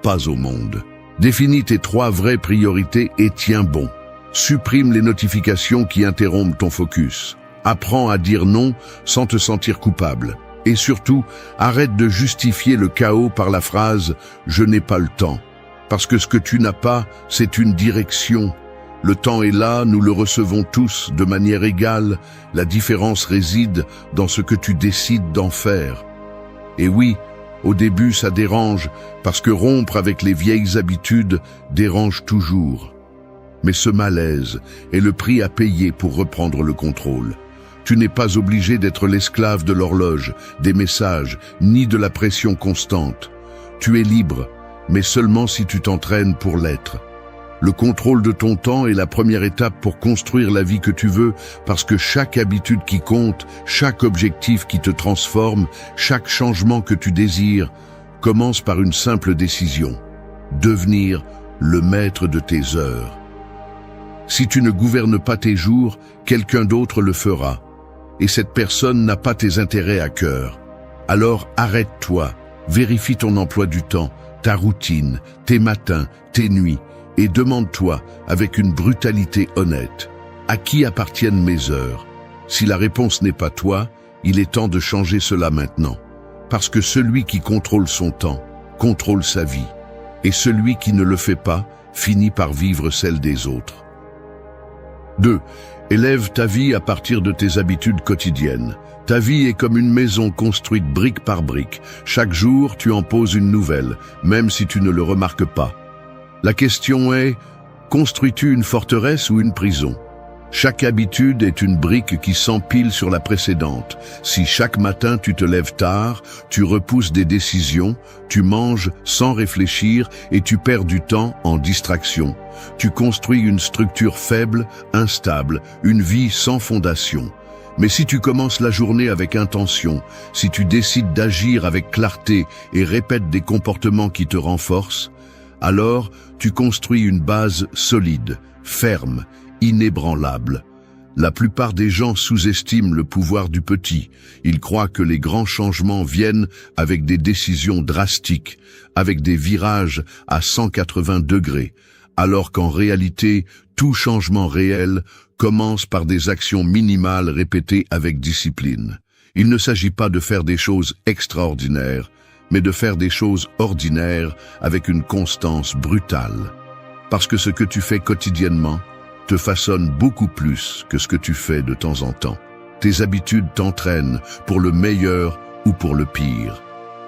pas au monde. Définis tes 3 vraies priorités et tiens bon. Supprime les notifications qui interrompent ton focus. Apprends à dire non sans te sentir coupable. Et surtout, arrête de justifier le chaos par la phrase « je n'ai pas le temps ». Parce que ce que tu n'as pas, c'est une direction. Le temps est là, nous le recevons tous de manière égale, la différence réside dans ce que tu décides d'en faire. Et oui, au début ça dérange, parce que rompre avec les vieilles habitudes dérange toujours. Mais ce malaise est le prix à payer pour reprendre le contrôle. Tu n'es pas obligé d'être l'esclave de l'horloge, des messages, ni de la pression constante. Tu es libre, mais seulement si tu t'entraînes pour l'être. Le contrôle de ton temps est la première étape pour construire la vie que tu veux, parce que chaque habitude qui compte, chaque objectif qui te transforme, chaque changement que tu désires, commence par une simple décision: devenir le maître de tes heures. Si tu ne gouvernes pas tes jours, quelqu'un d'autre le fera. Et cette personne n'a pas tes intérêts à cœur. Alors arrête-toi, vérifie ton emploi du temps, ta routine, tes matins, tes nuits, et demande-toi avec une brutalité honnête: à qui appartiennent mes heures? Si la réponse n'est pas toi, il est temps de changer cela maintenant. Parce que celui qui contrôle son temps, contrôle sa vie. Et celui qui ne le fait pas, finit par vivre celle des autres. 2. Élève ta vie à partir de tes habitudes quotidiennes. Ta vie est comme une maison construite brique par brique. Chaque jour, tu en poses une nouvelle, même si tu ne le remarques pas. La question est: construis-tu une forteresse ou une prison? Chaque habitude est une brique qui s'empile sur la précédente. Si chaque matin tu te lèves tard, tu repousses des décisions, tu manges sans réfléchir et tu perds du temps en distraction. Tu construis une structure faible, instable, une vie sans fondation. Mais si tu commences la journée avec intention, si tu décides d'agir avec clarté et répètes des comportements qui te renforcent, alors tu construis une base solide, ferme, inébranlable. La plupart des gens sous-estiment le pouvoir du petit. Ils croient que les grands changements viennent avec des décisions drastiques, avec des virages à 180 degrés, alors qu'en réalité, tout changement réel commence par des actions minimales répétées avec discipline. Il ne s'agit pas de faire des choses extraordinaires, mais de faire des choses ordinaires avec une constance brutale. Parce que ce que tu fais quotidiennement te façonne beaucoup plus que ce que tu fais de temps en temps. Tes habitudes t'entraînent pour le meilleur ou pour le pire.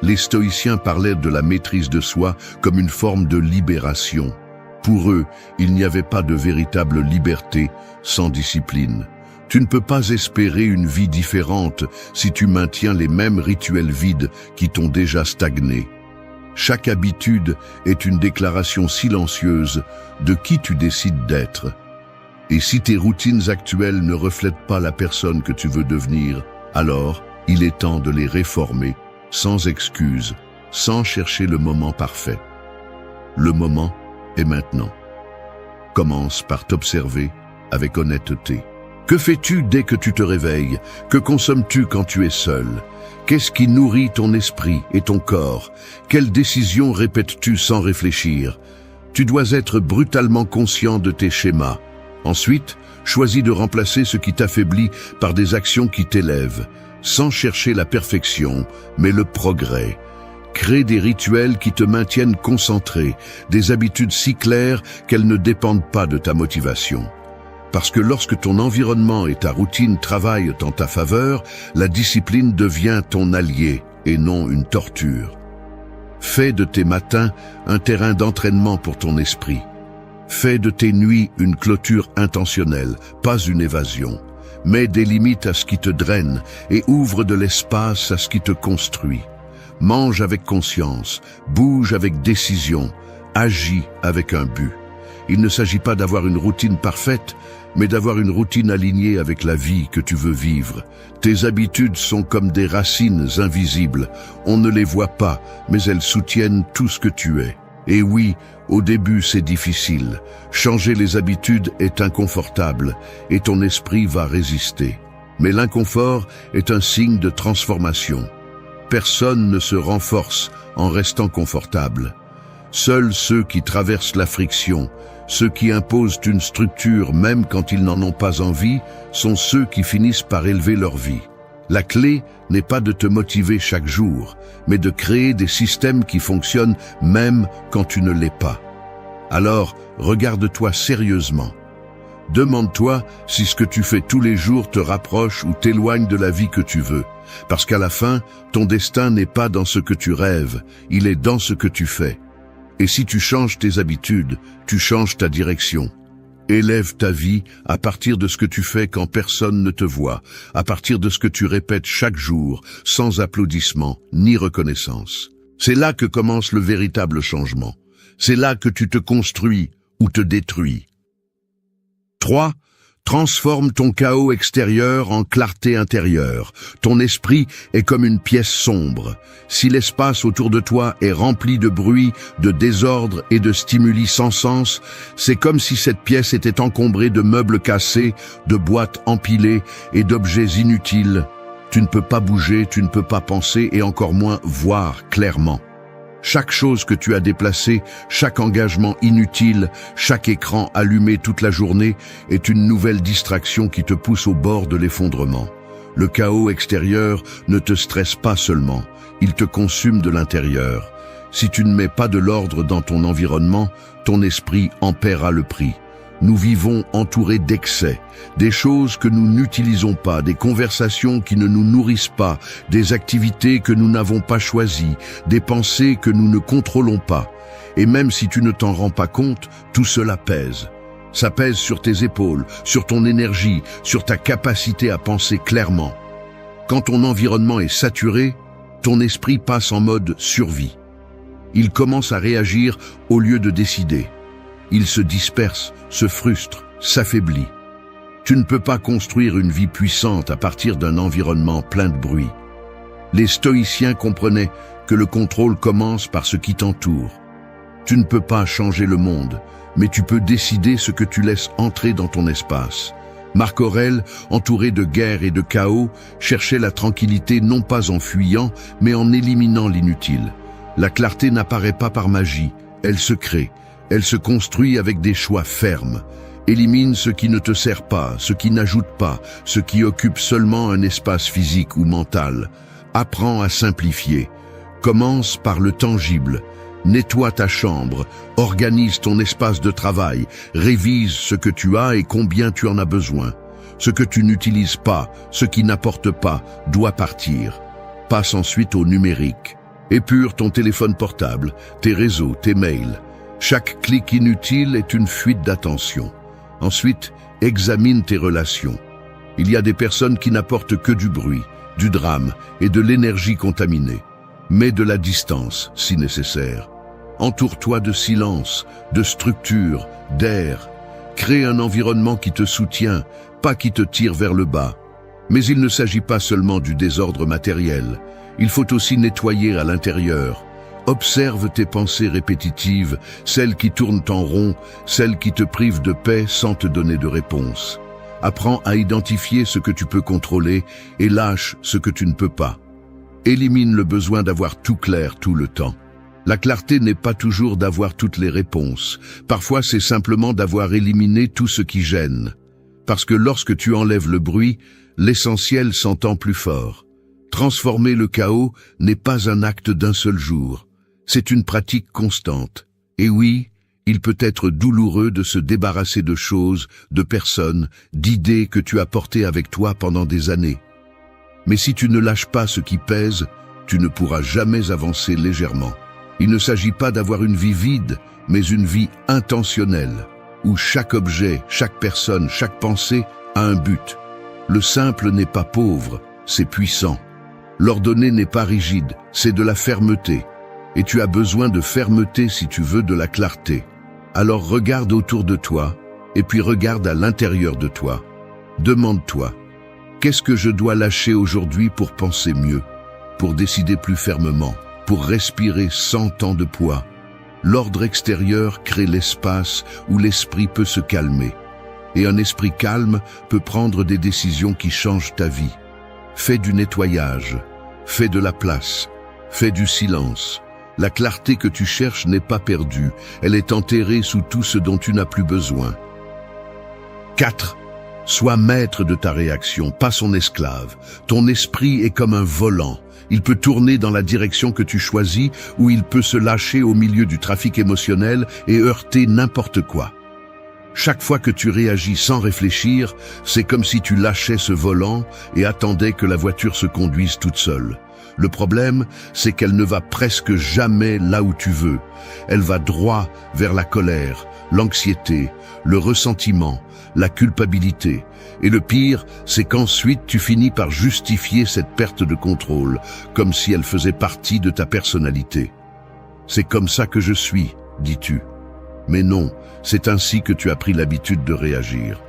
Les stoïciens parlaient de la maîtrise de soi comme une forme de libération. Pour eux, il n'y avait pas de véritable liberté sans discipline. Tu ne peux pas espérer une vie différente si tu maintiens les mêmes rituels vides qui t'ont déjà stagné. Chaque habitude est une déclaration silencieuse de qui tu décides d'être. Et si tes routines actuelles ne reflètent pas la personne que tu veux devenir, alors il est temps de les réformer, sans excuse, sans chercher le moment parfait. Le moment est maintenant. Commence par t'observer avec honnêteté. Que fais-tu dès que tu te réveilles? Que consommes-tu quand tu es seul? Qu'est-ce qui nourrit ton esprit et ton corps? Quelles décisions répètes-tu sans réfléchir? Tu dois être brutalement conscient de tes schémas. Ensuite, choisis de remplacer ce qui t'affaiblit par des actions qui t'élèvent, sans chercher la perfection, mais le progrès. Crée des rituels qui te maintiennent concentré, des habitudes si claires qu'elles ne dépendent pas de ta motivation. Parce que lorsque ton environnement et ta routine travaillent en ta faveur, la discipline devient ton allié et non une torture. Fais de tes matins un terrain d'entraînement pour ton esprit. Fais de tes nuits une clôture intentionnelle, pas une évasion. Mets des limites à ce qui te draine et ouvre de l'espace à ce qui te construit. Mange avec conscience, bouge avec décision, agis avec un but. Il ne s'agit pas d'avoir une routine parfaite, mais d'avoir une routine alignée avec la vie que tu veux vivre. Tes habitudes sont comme des racines invisibles. On ne les voit pas, mais elles soutiennent tout ce que tu es. Et oui, au début c'est difficile. Changer les habitudes est inconfortable et ton esprit va résister. Mais l'inconfort est un signe de transformation. Personne ne se renforce en restant confortable. Seuls ceux qui traversent la friction, ceux qui imposent une structure même quand ils n'en ont pas envie, sont ceux qui finissent par élever leur vie. La clé n'est pas de te motiver chaque jour, mais de créer des systèmes qui fonctionnent même quand tu ne l'es pas. Alors, regarde-toi sérieusement. Demande-toi si ce que tu fais tous les jours te rapproche ou t'éloigne de la vie que tu veux. Parce qu'à la fin, ton destin n'est pas dans ce que tu rêves, il est dans ce que tu fais. Et si tu changes tes habitudes, tu changes ta direction. Élève ta vie à partir de ce que tu fais quand personne ne te voit, à partir de ce que tu répètes chaque jour, sans applaudissements ni reconnaissance. C'est là que commence le véritable changement. C'est là que tu te construis ou te détruis. 3. Transforme ton chaos extérieur en clarté intérieure. Ton esprit est comme une pièce sombre. Si l'espace autour de toi est rempli de bruit, de désordre et de stimuli sans sens, c'est comme si cette pièce était encombrée de meubles cassés, de boîtes empilées et d'objets inutiles. Tu ne peux pas bouger, tu ne peux pas penser et encore moins voir clairement. Chaque chose que tu as déplacée, chaque engagement inutile, chaque écran allumé toute la journée est une nouvelle distraction qui te pousse au bord de l'effondrement. Le chaos extérieur ne te stresse pas seulement, il te consume de l'intérieur. Si tu ne mets pas de l'ordre dans ton environnement, ton esprit en paiera le prix. Nous vivons entourés d'excès, des choses que nous n'utilisons pas, des conversations qui ne nous nourrissent pas, des activités que nous n'avons pas choisies, des pensées que nous ne contrôlons pas. Et même si tu ne t'en rends pas compte, tout cela pèse. Ça pèse sur tes épaules, sur ton énergie, sur ta capacité à penser clairement. Quand ton environnement est saturé, ton esprit passe en mode survie. Il commence à réagir au lieu de décider. Il se disperse, se frustre, s'affaiblit. Tu ne peux pas construire une vie puissante à partir d'un environnement plein de bruit. Les stoïciens comprenaient que le contrôle commence par ce qui t'entoure. Tu ne peux pas changer le monde, mais tu peux décider ce que tu laisses entrer dans ton espace. Marc Aurèle, entouré de guerre et de chaos, cherchait la tranquillité non pas en fuyant, mais en éliminant l'inutile. La clarté n'apparaît pas par magie, elle se crée. Elle se construit avec des choix fermes. Élimine ce qui ne te sert pas, ce qui n'ajoute pas, ce qui occupe seulement un espace physique ou mental. Apprends à simplifier. Commence par le tangible. Nettoie ta chambre, organise ton espace de travail, révise ce que tu as et combien tu en as besoin. Ce que tu n'utilises pas, ce qui n'apporte pas, doit partir. Passe ensuite au numérique. Épure ton téléphone portable, tes réseaux, tes mails. Chaque clic inutile est une fuite d'attention. Ensuite, examine tes relations. Il y a des personnes qui n'apportent que du bruit, du drame et de l'énergie contaminée. Mets de la distance, si nécessaire. Entoure-toi de silence, de structure, d'air. Crée un environnement qui te soutient, pas qui te tire vers le bas. Mais il ne s'agit pas seulement du désordre matériel. Il faut aussi nettoyer à l'intérieur. Observe tes pensées répétitives, celles qui tournent en rond, celles qui te privent de paix sans te donner de réponse. Apprends à identifier ce que tu peux contrôler et lâche ce que tu ne peux pas. Élimine le besoin d'avoir tout clair tout le temps. La clarté n'est pas toujours d'avoir toutes les réponses. Parfois, c'est simplement d'avoir éliminé tout ce qui gêne. Parce que lorsque tu enlèves le bruit, l'essentiel s'entend plus fort. Transformer le chaos n'est pas un acte d'un seul jour. C'est une pratique constante. Et oui, il peut être douloureux de se débarrasser de choses, de personnes, d'idées que tu as portées avec toi pendant des années. Mais si tu ne lâches pas ce qui pèse, tu ne pourras jamais avancer légèrement. Il ne s'agit pas d'avoir une vie vide, mais une vie intentionnelle, où chaque objet, chaque personne, chaque pensée a un but. Le simple n'est pas pauvre, c'est puissant. L'ordonné n'est pas rigide, c'est de la fermeté. Et tu as besoin de fermeté si tu veux de la clarté. Alors regarde autour de toi, et puis regarde à l'intérieur de toi. Demande-toi, qu'est-ce que je dois lâcher aujourd'hui pour penser mieux, pour décider plus fermement, pour respirer sans tant de poids? L'ordre extérieur crée l'espace où l'esprit peut se calmer. Et un esprit calme peut prendre des décisions qui changent ta vie. Fais du nettoyage, fais de la place, fais du silence. La clarté que tu cherches n'est pas perdue, elle est enterrée sous tout ce dont tu n'as plus besoin. 4. Sois maître de ta réaction, pas son esclave. Ton esprit est comme un volant. Il peut tourner dans la direction que tu choisis ou il peut se lâcher au milieu du trafic émotionnel et heurter n'importe quoi. Chaque fois que tu réagis sans réfléchir, c'est comme si tu lâchais ce volant et attendais que la voiture se conduise toute seule. Le problème, c'est qu'elle ne va presque jamais là où tu veux. Elle va droit vers la colère, l'anxiété, le ressentiment, la culpabilité. Et le pire, c'est qu'ensuite tu finis par justifier cette perte de contrôle, comme si elle faisait partie de ta personnalité. C'est comme ça que je suis, dis-tu. Mais non, c'est ainsi que tu as pris l'habitude de réagir.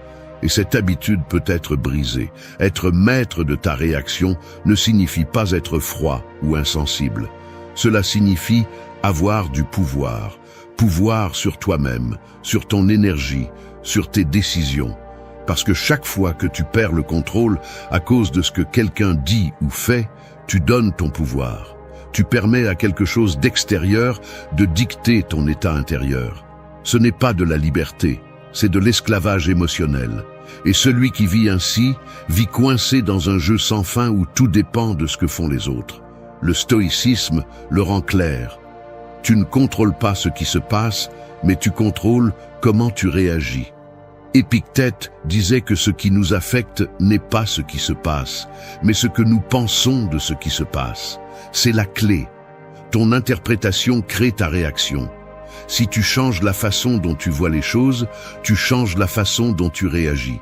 Et cette habitude peut être brisée. Être maître de ta réaction ne signifie pas être froid ou insensible. Cela signifie avoir du pouvoir. Pouvoir sur toi-même, sur ton énergie, sur tes décisions. Parce que chaque fois que tu perds le contrôle à cause de ce que quelqu'un dit ou fait, tu donnes ton pouvoir. Tu permets à quelque chose d'extérieur de dicter ton état intérieur. Ce n'est pas de la liberté, c'est de l'esclavage émotionnel. Et celui qui vit ainsi vit coincé dans un jeu sans fin où tout dépend de ce que font les autres. Le stoïcisme le rend clair. Tu ne contrôles pas ce qui se passe, mais tu contrôles comment tu réagis. Épictète disait que ce qui nous affecte n'est pas ce qui se passe, mais ce que nous pensons de ce qui se passe. C'est la clé. Ton interprétation crée ta réaction. Si tu changes la façon dont tu vois les choses, tu changes la façon dont tu réagis.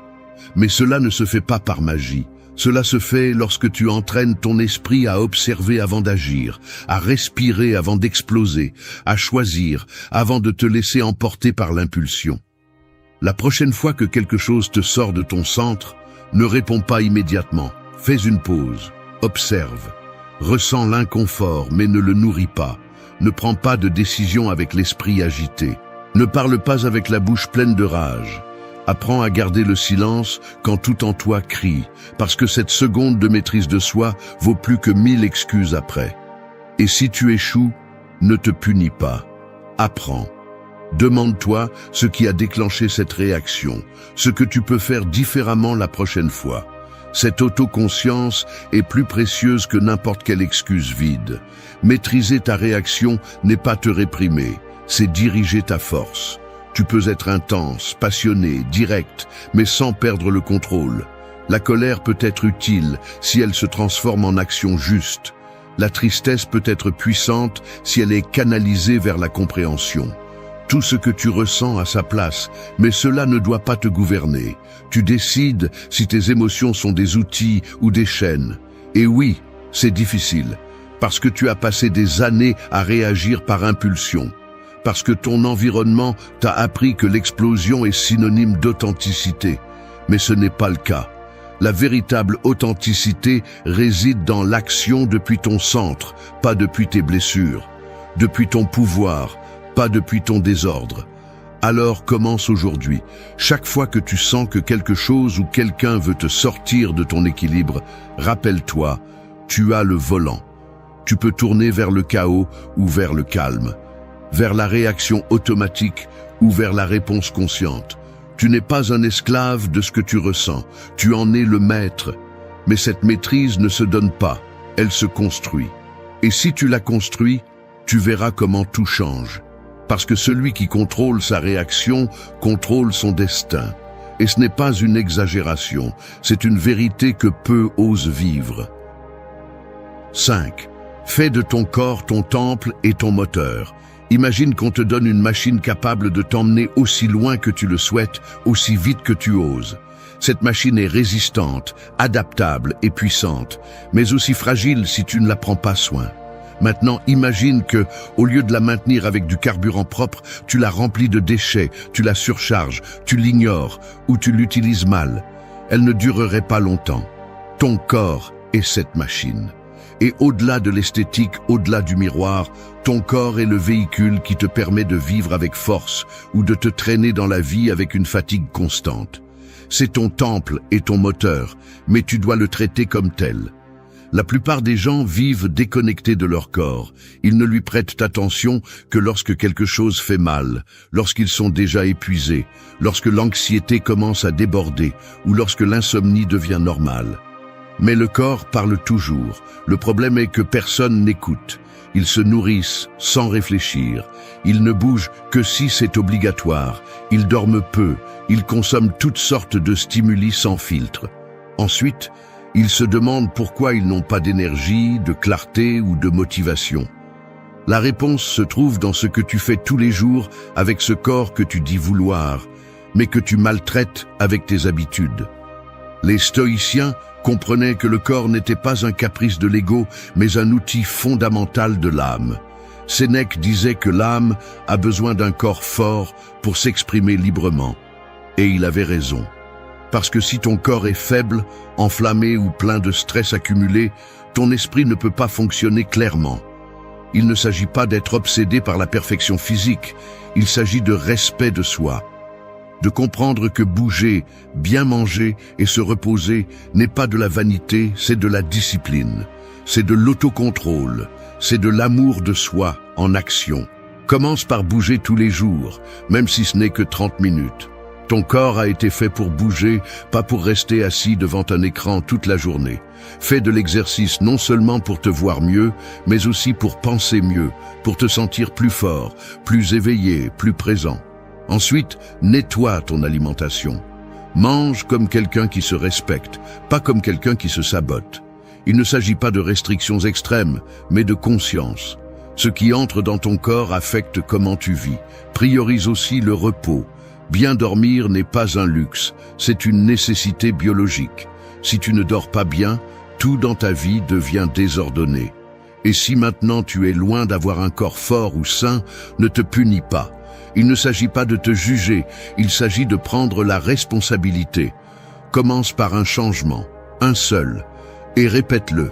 Mais cela ne se fait pas par magie. Cela se fait lorsque tu entraînes ton esprit à observer avant d'agir, à respirer avant d'exploser, à choisir avant de te laisser emporter par l'impulsion. La prochaine fois que quelque chose te sort de ton centre, ne réponds pas immédiatement. Fais une pause, observe, ressens l'inconfort mais ne le nourris pas. Ne prends pas de décision avec l'esprit agité. Ne parle pas avec la bouche pleine de rage. Apprends à garder le silence quand tout en toi crie, parce que cette seconde de maîtrise de soi vaut plus que 1000 excuses après. Et si tu échoues, ne te punis pas. Apprends. Demande-toi ce qui a déclenché cette réaction, ce que tu peux faire différemment la prochaine fois. Cette autoconscience est plus précieuse que n'importe quelle excuse vide. Maîtriser ta réaction n'est pas te réprimer, c'est diriger ta force. Tu peux être intense, passionné, direct, mais sans perdre le contrôle. La colère peut être utile si elle se transforme en action juste. La tristesse peut être puissante si elle est canalisée vers la compréhension. Tout ce que tu ressens a sa place, mais cela ne doit pas te gouverner. Tu décides si tes émotions sont des outils ou des chaînes. Et oui, c'est difficile, parce que tu as passé des années à réagir par impulsion, parce que ton environnement t'a appris que l'explosion est synonyme d'authenticité. Mais ce n'est pas le cas. La véritable authenticité réside dans l'action depuis ton centre, pas depuis tes blessures, depuis ton pouvoir, pas depuis ton désordre. Alors commence aujourd'hui. Chaque fois que tu sens que quelque chose ou quelqu'un veut te sortir de ton équilibre, rappelle-toi, tu as le volant. Tu peux tourner vers le chaos ou vers le calme, vers la réaction automatique ou vers la réponse consciente. Tu n'es pas un esclave de ce que tu ressens, tu en es le maître. Mais cette maîtrise ne se donne pas, elle se construit. Et si tu la construis, tu verras comment tout change. Parce que celui qui contrôle sa réaction contrôle son destin. Et ce n'est pas une exagération, c'est une vérité que peu osent vivre. 5. Fais de ton corps ton temple et ton moteur. Imagine qu'on te donne une machine capable de t'emmener aussi loin que tu le souhaites, aussi vite que tu oses. Cette machine est résistante, adaptable et puissante, mais aussi fragile si tu ne la prends pas soin. Maintenant, imagine que, au lieu de la maintenir avec du carburant propre, tu la remplis de déchets, tu la surcharges, tu l'ignores ou tu l'utilises mal. Elle ne durerait pas longtemps. Ton corps est cette machine. Et au-delà de l'esthétique, au-delà du miroir, ton corps est le véhicule qui te permet de vivre avec force ou de te traîner dans la vie avec une fatigue constante. C'est ton temple et ton moteur, mais tu dois le traiter comme tel. La plupart des gens vivent déconnectés de leur corps. Ils ne lui prêtent attention que lorsque quelque chose fait mal, lorsqu'ils sont déjà épuisés, lorsque l'anxiété commence à déborder ou lorsque l'insomnie devient normale. Mais le corps parle toujours. Le problème est que personne n'écoute. Ils se nourrissent sans réfléchir. Ils ne bougent que si c'est obligatoire. Ils dorment peu. Ils consomment toutes sortes de stimuli sans filtre. Ensuite, ils se demandent pourquoi ils n'ont pas d'énergie, de clarté ou de motivation. La réponse se trouve dans ce que tu fais tous les jours avec ce corps que tu dis vouloir, mais que tu maltraites avec tes habitudes. Les stoïciens comprenaient que le corps n'était pas un caprice de l'ego, mais un outil fondamental de l'âme. Sénèque disait que l'âme a besoin d'un corps fort pour s'exprimer librement. Et il avait raison. Parce que si ton corps est faible, enflammé ou plein de stress accumulé, ton esprit ne peut pas fonctionner clairement. Il ne s'agit pas d'être obsédé par la perfection physique, il s'agit de respect de soi. De comprendre que bouger, bien manger et se reposer n'est pas de la vanité, c'est de la discipline. C'est de l'autocontrôle, c'est de l'amour de soi en action. Commence par bouger tous les jours, même si ce n'est que 30 minutes. Ton corps a été fait pour bouger, pas pour rester assis devant un écran toute la journée. Fais de l'exercice non seulement pour te voir mieux, mais aussi pour penser mieux, pour te sentir plus fort, plus éveillé, plus présent. Ensuite, nettoie ton alimentation. Mange comme quelqu'un qui se respecte, pas comme quelqu'un qui se sabote. Il ne s'agit pas de restrictions extrêmes, mais de conscience. Ce qui entre dans ton corps affecte comment tu vis. Priorise aussi le repos. Bien dormir n'est pas un luxe, c'est une nécessité biologique. Si tu ne dors pas bien, tout dans ta vie devient désordonné. Et si maintenant tu es loin d'avoir un corps fort ou sain, ne te punis pas. Il ne s'agit pas de te juger, il s'agit de prendre la responsabilité. Commence par un changement, un seul, et répète-le,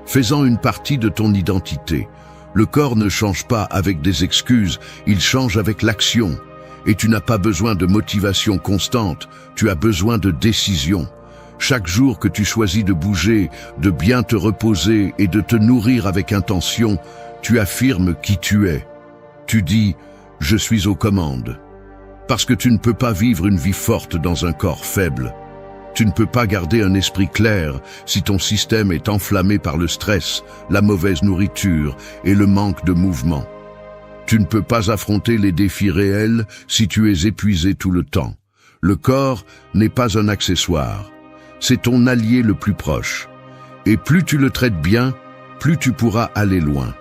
faisant une partie de ton identité. Le corps ne change pas avec des excuses, il change avec l'action. Et tu n'as pas besoin de motivation constante, tu as besoin de décision. Chaque jour que tu choisis de bouger, de bien te reposer et de te nourrir avec intention, tu affirmes qui tu es. Tu dis « Je suis aux commandes ». Parce que tu ne peux pas vivre une vie forte dans un corps faible. Tu ne peux pas garder un esprit clair si ton système est enflammé par le stress, la mauvaise nourriture et le manque de mouvement. Tu ne peux pas affronter les défis réels si tu es épuisé tout le temps. Le corps n'est pas un accessoire, c'est ton allié le plus proche. Et plus tu le traites bien, plus tu pourras aller loin.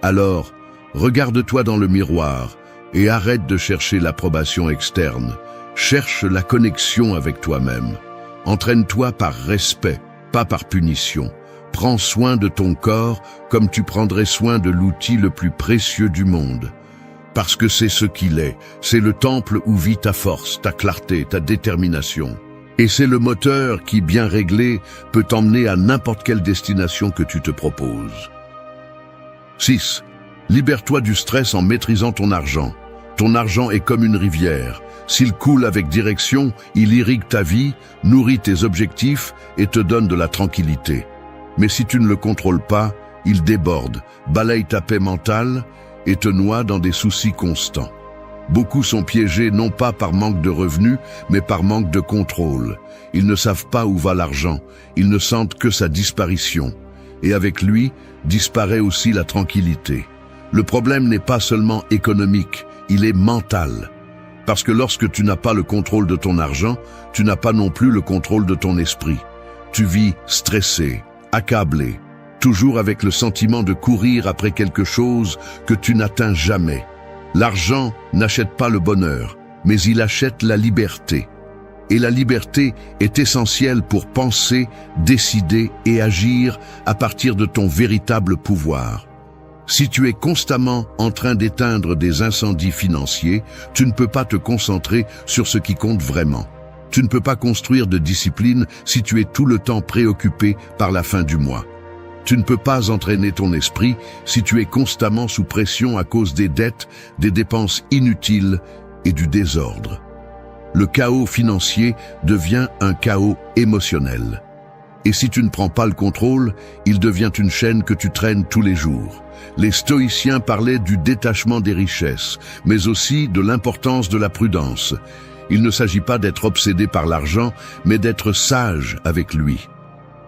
Alors, regarde-toi dans le miroir et arrête de chercher l'approbation externe. Cherche la connexion avec toi-même. Entraîne-toi par respect, pas par punition. Prends soin de ton corps comme tu prendrais soin de l'outil le plus précieux du monde. Parce que c'est ce qu'il est, c'est le temple où vit ta force, ta clarté, ta détermination. Et c'est le moteur qui, bien réglé, peut t'emmener à n'importe quelle destination que tu te proposes. 6. Libère-toi du stress en maîtrisant ton argent. Ton argent est comme une rivière. S'il coule avec direction, il irrigue ta vie, nourrit tes objectifs et te donne de la tranquillité. Mais si tu ne le contrôles pas, il déborde, balaye ta paix mentale et te noie dans des soucis constants. Beaucoup sont piégés non pas par manque de revenus, mais par manque de contrôle. Ils ne savent pas où va l'argent, ils ne sentent que sa disparition. Et avec lui, disparaît aussi la tranquillité. Le problème n'est pas seulement économique, il est mental. Parce que lorsque tu n'as pas le contrôle de ton argent, tu n'as pas non plus le contrôle de ton esprit. Tu vis stressé, accablé, toujours avec le sentiment de courir après quelque chose que tu n'atteins jamais. L'argent n'achète pas le bonheur, mais il achète la liberté. Et la liberté est essentielle pour penser, décider et agir à partir de ton véritable pouvoir. Si tu es constamment en train d'éteindre des incendies financiers, tu ne peux pas te concentrer sur ce qui compte vraiment. Tu ne peux pas construire de discipline si tu es tout le temps préoccupé par la fin du mois. Tu ne peux pas entraîner ton esprit si tu es constamment sous pression à cause des dettes, des dépenses inutiles et du désordre. Le chaos financier devient un chaos émotionnel. Et si tu ne prends pas le contrôle, il devient une chaîne que tu traînes tous les jours. Les stoïciens parlaient du détachement des richesses, mais aussi de l'importance de la prudence. Il ne s'agit pas d'être obsédé par l'argent, mais d'être sage avec lui.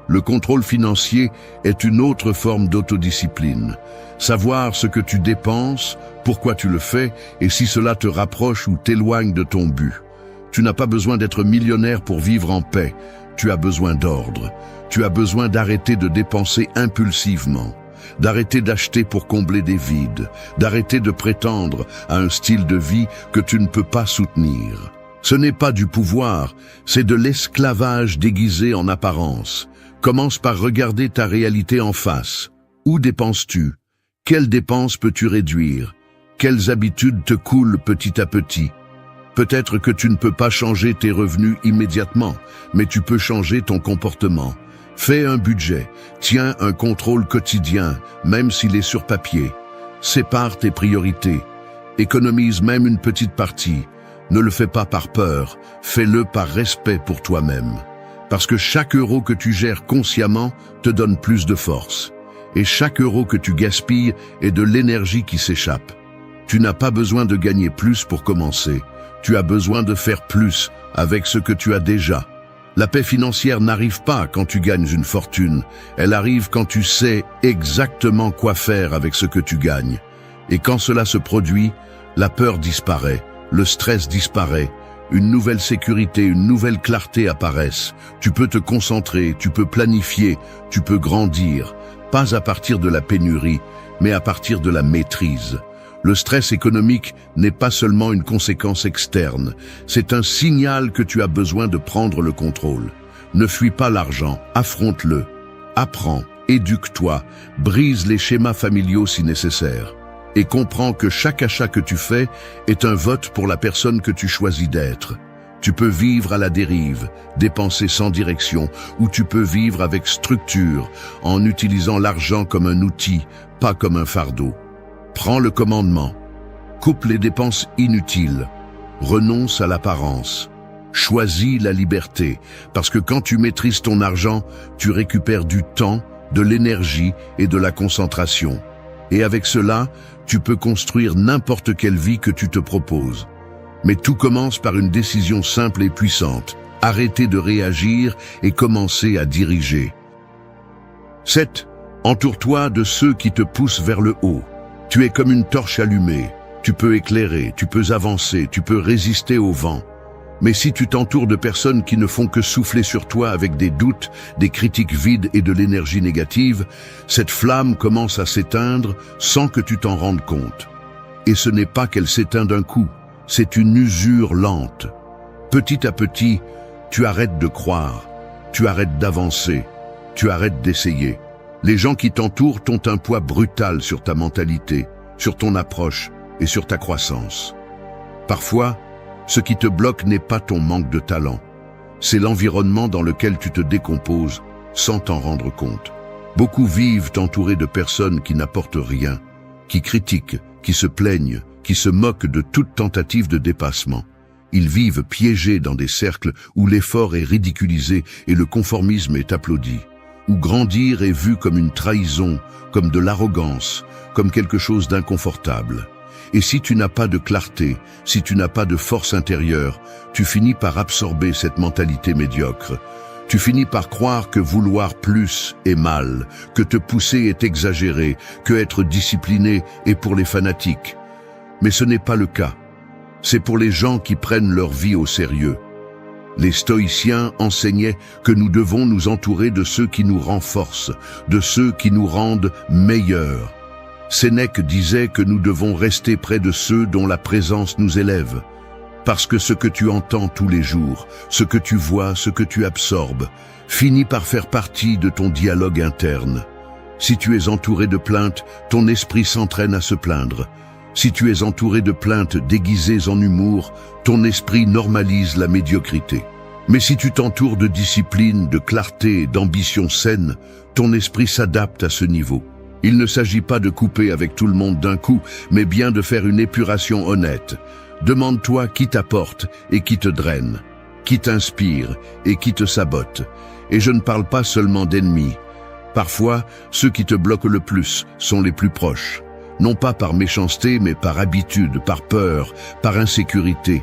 Le contrôle financier est une autre forme d'autodiscipline. Savoir ce que tu dépenses, pourquoi tu le fais et si cela te rapproche ou t'éloigne de ton but. Tu n'as pas besoin d'être millionnaire pour vivre en paix. Tu as besoin d'ordre. Tu as besoin d'arrêter de dépenser impulsivement, d'arrêter d'acheter pour combler des vides, d'arrêter de prétendre à un style de vie que tu ne peux pas soutenir. Ce n'est pas du pouvoir, c'est de l'esclavage déguisé en apparence. Commence par regarder ta réalité en face. Où dépenses-tu? Quelles dépenses peux-tu réduire? Quelles habitudes te coulent petit à petit? Peut-être que tu ne peux pas changer tes revenus immédiatement, mais tu peux changer ton comportement. Fais un budget, tiens un contrôle quotidien, même s'il est sur papier. Sépare tes priorités. Économise même une petite partie. Ne le fais pas par peur, fais-le par respect pour toi-même. Parce que chaque euro que tu gères consciemment te donne plus de force. Et chaque euro que tu gaspilles est de l'énergie qui s'échappe. Tu n'as pas besoin de gagner plus pour commencer. Tu as besoin de faire plus avec ce que tu as déjà. La paix financière n'arrive pas quand tu gagnes une fortune. Elle arrive quand tu sais exactement quoi faire avec ce que tu gagnes. Et quand cela se produit, la peur disparaît, le stress disparaît, une nouvelle sécurité, une nouvelle clarté apparaissent. Tu peux te concentrer, tu peux planifier, tu peux grandir. Pas à partir de la pénurie, mais à partir de la maîtrise. Le stress économique n'est pas seulement une conséquence externe, c'est un signal que tu as besoin de prendre le contrôle. Ne fuis pas l'argent, affronte-le. Apprends, éduque-toi, brise les schémas familiaux si nécessaire. Et comprends que chaque achat que tu fais est un vote pour la personne que tu choisis d'être. Tu peux vivre à la dérive, dépenser sans direction, ou tu peux vivre avec structure, en utilisant l'argent comme un outil, pas comme un fardeau. Prends le commandement. Coupe les dépenses inutiles. Renonce à l'apparence. Choisis la liberté, parce que quand tu maîtrises ton argent, tu récupères du temps, de l'énergie et de la concentration. Et avec cela, tu peux construire n'importe quelle vie que tu te proposes. Mais tout commence par une décision simple et puissante. Arrêter de réagir et commencer à diriger. 7. Entoure-toi de ceux qui te poussent vers le haut. Tu es comme une torche allumée. Tu peux éclairer, tu peux avancer, tu peux résister au vent. Mais si tu t'entoures de personnes qui ne font que souffler sur toi avec des doutes, des critiques vides et de l'énergie négative, cette flamme commence à s'éteindre sans que tu t'en rendes compte. Et ce n'est pas qu'elle s'éteint d'un coup, c'est une usure lente. Petit à petit, tu arrêtes de croire, tu arrêtes d'avancer, tu arrêtes d'essayer. Les gens qui t'entourent ont un poids brutal sur ta mentalité, sur ton approche et sur ta croissance. Parfois, ce qui te bloque n'est pas ton manque de talent, c'est l'environnement dans lequel tu te décomposes sans t'en rendre compte. Beaucoup vivent entourés de personnes qui n'apportent rien, qui critiquent, qui se plaignent, qui se moquent de toute tentative de dépassement. Ils vivent piégés dans des cercles où l'effort est ridiculisé et le conformisme est applaudi, où grandir est vu comme une trahison, comme de l'arrogance, comme quelque chose d'inconfortable. Et si tu n'as pas de clarté, si tu n'as pas de force intérieure, tu finis par absorber cette mentalité médiocre. Tu finis par croire que vouloir plus est mal, que te pousser est exagéré, que être discipliné est pour les fanatiques. Mais ce n'est pas le cas. C'est pour les gens qui prennent leur vie au sérieux. Les stoïciens enseignaient que nous devons nous entourer de ceux qui nous renforcent, de ceux qui nous rendent meilleurs. Sénèque disait que nous devons rester près de ceux dont la présence nous élève. Parce que ce que tu entends tous les jours, ce que tu vois, ce que tu absorbes, finit par faire partie de ton dialogue interne. Si tu es entouré de plaintes, ton esprit s'entraîne à se plaindre. Si tu es entouré de plaintes déguisées en humour, ton esprit normalise la médiocrité. Mais si tu t'entoures de discipline, de clarté et d'ambition saine, ton esprit s'adapte à ce niveau. Il ne s'agit pas de couper avec tout le monde d'un coup, mais bien de faire une épuration honnête. Demande-toi qui t'apporte et qui te draine, qui t'inspire et qui te sabote. Et je ne parle pas seulement d'ennemis. Parfois, ceux qui te bloquent le plus sont les plus proches. Non pas par méchanceté, mais par habitude, par peur, par insécurité.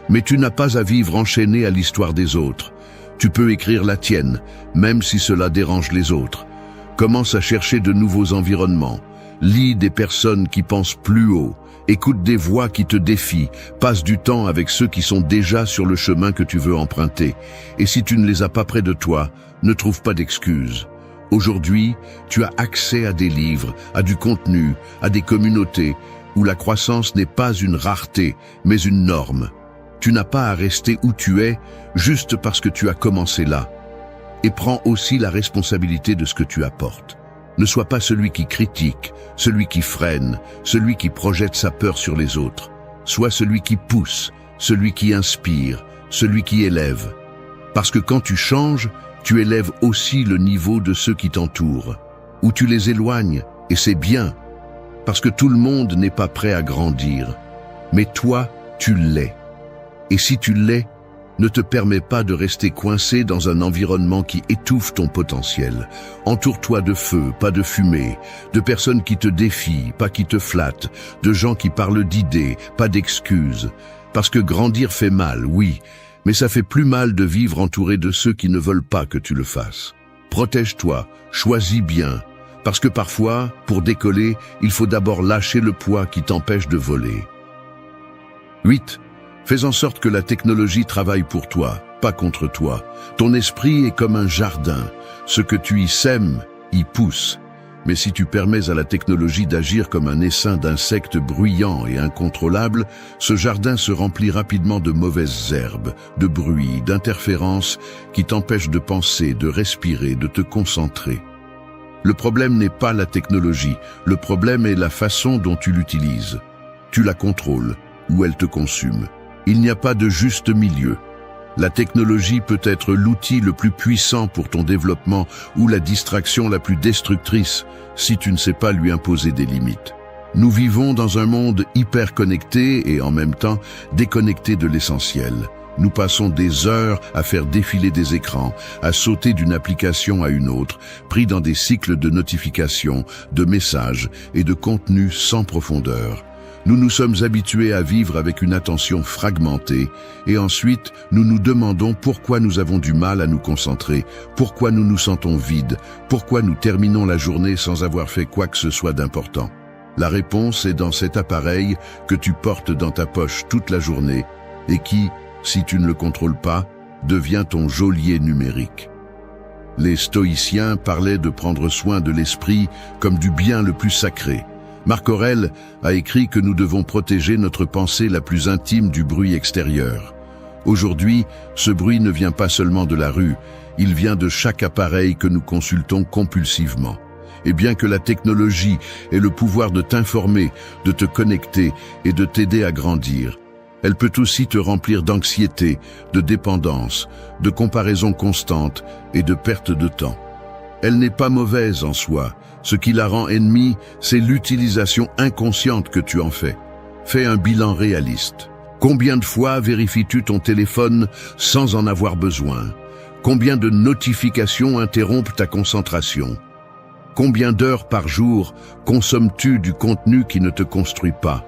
Mais tu n'as pas à vivre enchaîné à l'histoire des autres. Tu peux écrire la tienne, même si cela dérange les autres. Commence à chercher de nouveaux environnements. Lis des personnes qui pensent plus haut. Écoute des voix qui te défient. Passe du temps avec ceux qui sont déjà sur le chemin que tu veux emprunter. Et si tu ne les as pas près de toi, ne trouve pas d'excuses. Aujourd'hui, tu as accès à des livres, à du contenu, à des communautés où la croissance n'est pas une rareté, mais une norme. Tu n'as pas à rester où tu es juste parce que tu as commencé là. Et prends aussi la responsabilité de ce que tu apportes. Ne sois pas celui qui critique, celui qui freine, celui qui projette sa peur sur les autres. Sois celui qui pousse, celui qui inspire, celui qui élève. Parce que quand tu changes, tu élèves aussi le niveau de ceux qui t'entourent. Ou tu les éloignes, et c'est bien. Parce que tout le monde n'est pas prêt à grandir. Mais toi, tu l'es. Et si tu l'es, ne te permets pas de rester coincé dans un environnement qui étouffe ton potentiel. Entoure-toi de feu, pas de fumée, de personnes qui te défient, pas qui te flattent, de gens qui parlent d'idées, pas d'excuses. Parce que grandir fait mal, oui, mais ça fait plus mal de vivre entouré de ceux qui ne veulent pas que tu le fasses. Protège-toi, choisis bien, parce que parfois, pour décoller, il faut d'abord lâcher le poids qui t'empêche de voler. 8. Fais en sorte que la technologie travaille pour toi, pas contre toi. Ton esprit est comme un jardin. Ce que tu y sèmes, y pousse. Mais si tu permets à la technologie d'agir comme un essaim d'insectes bruyants et incontrôlables, ce jardin se remplit rapidement de mauvaises herbes, de bruits, d'interférences qui t'empêchent de penser, de respirer, de te concentrer. Le problème n'est pas la technologie, le problème est la façon dont tu l'utilises. Tu la contrôles, ou elle te consume. Il n'y a pas de juste milieu. La technologie peut être l'outil le plus puissant pour ton développement ou la distraction la plus destructrice si tu ne sais pas lui imposer des limites. Nous vivons dans un monde hyper connecté et en même temps déconnecté de l'essentiel. Nous passons des heures à faire défiler des écrans, à sauter d'une application à une autre, pris dans des cycles de notifications, de messages et de contenus sans profondeur. Nous nous sommes habitués à vivre avec une attention fragmentée et ensuite nous nous demandons pourquoi nous avons du mal à nous concentrer, pourquoi nous nous sentons vides, pourquoi nous terminons la journée sans avoir fait quoi que ce soit d'important. La réponse est dans cet appareil que tu portes dans ta poche toute la journée et qui, si tu ne le contrôles pas, devient ton geôlier numérique. Les stoïciens parlaient de prendre soin de l'esprit comme du bien le plus sacré. Marc Aurèle a écrit que nous devons protéger notre pensée la plus intime du bruit extérieur. Aujourd'hui, ce bruit ne vient pas seulement de la rue, il vient de chaque appareil que nous consultons compulsivement. Et bien que la technologie ait le pouvoir de t'informer, de te connecter et de t'aider à grandir, elle peut aussi te remplir d'anxiété, de dépendance, de comparaison constante et de perte de temps. Elle n'est pas mauvaise en soi. Ce qui la rend ennemie, c'est l'utilisation inconsciente que tu en fais. Fais un bilan réaliste. Combien de fois vérifies-tu ton téléphone sans en avoir besoin? Combien de notifications interrompent ta concentration? Combien d'heures par jour consommes-tu du contenu qui ne te construit pas?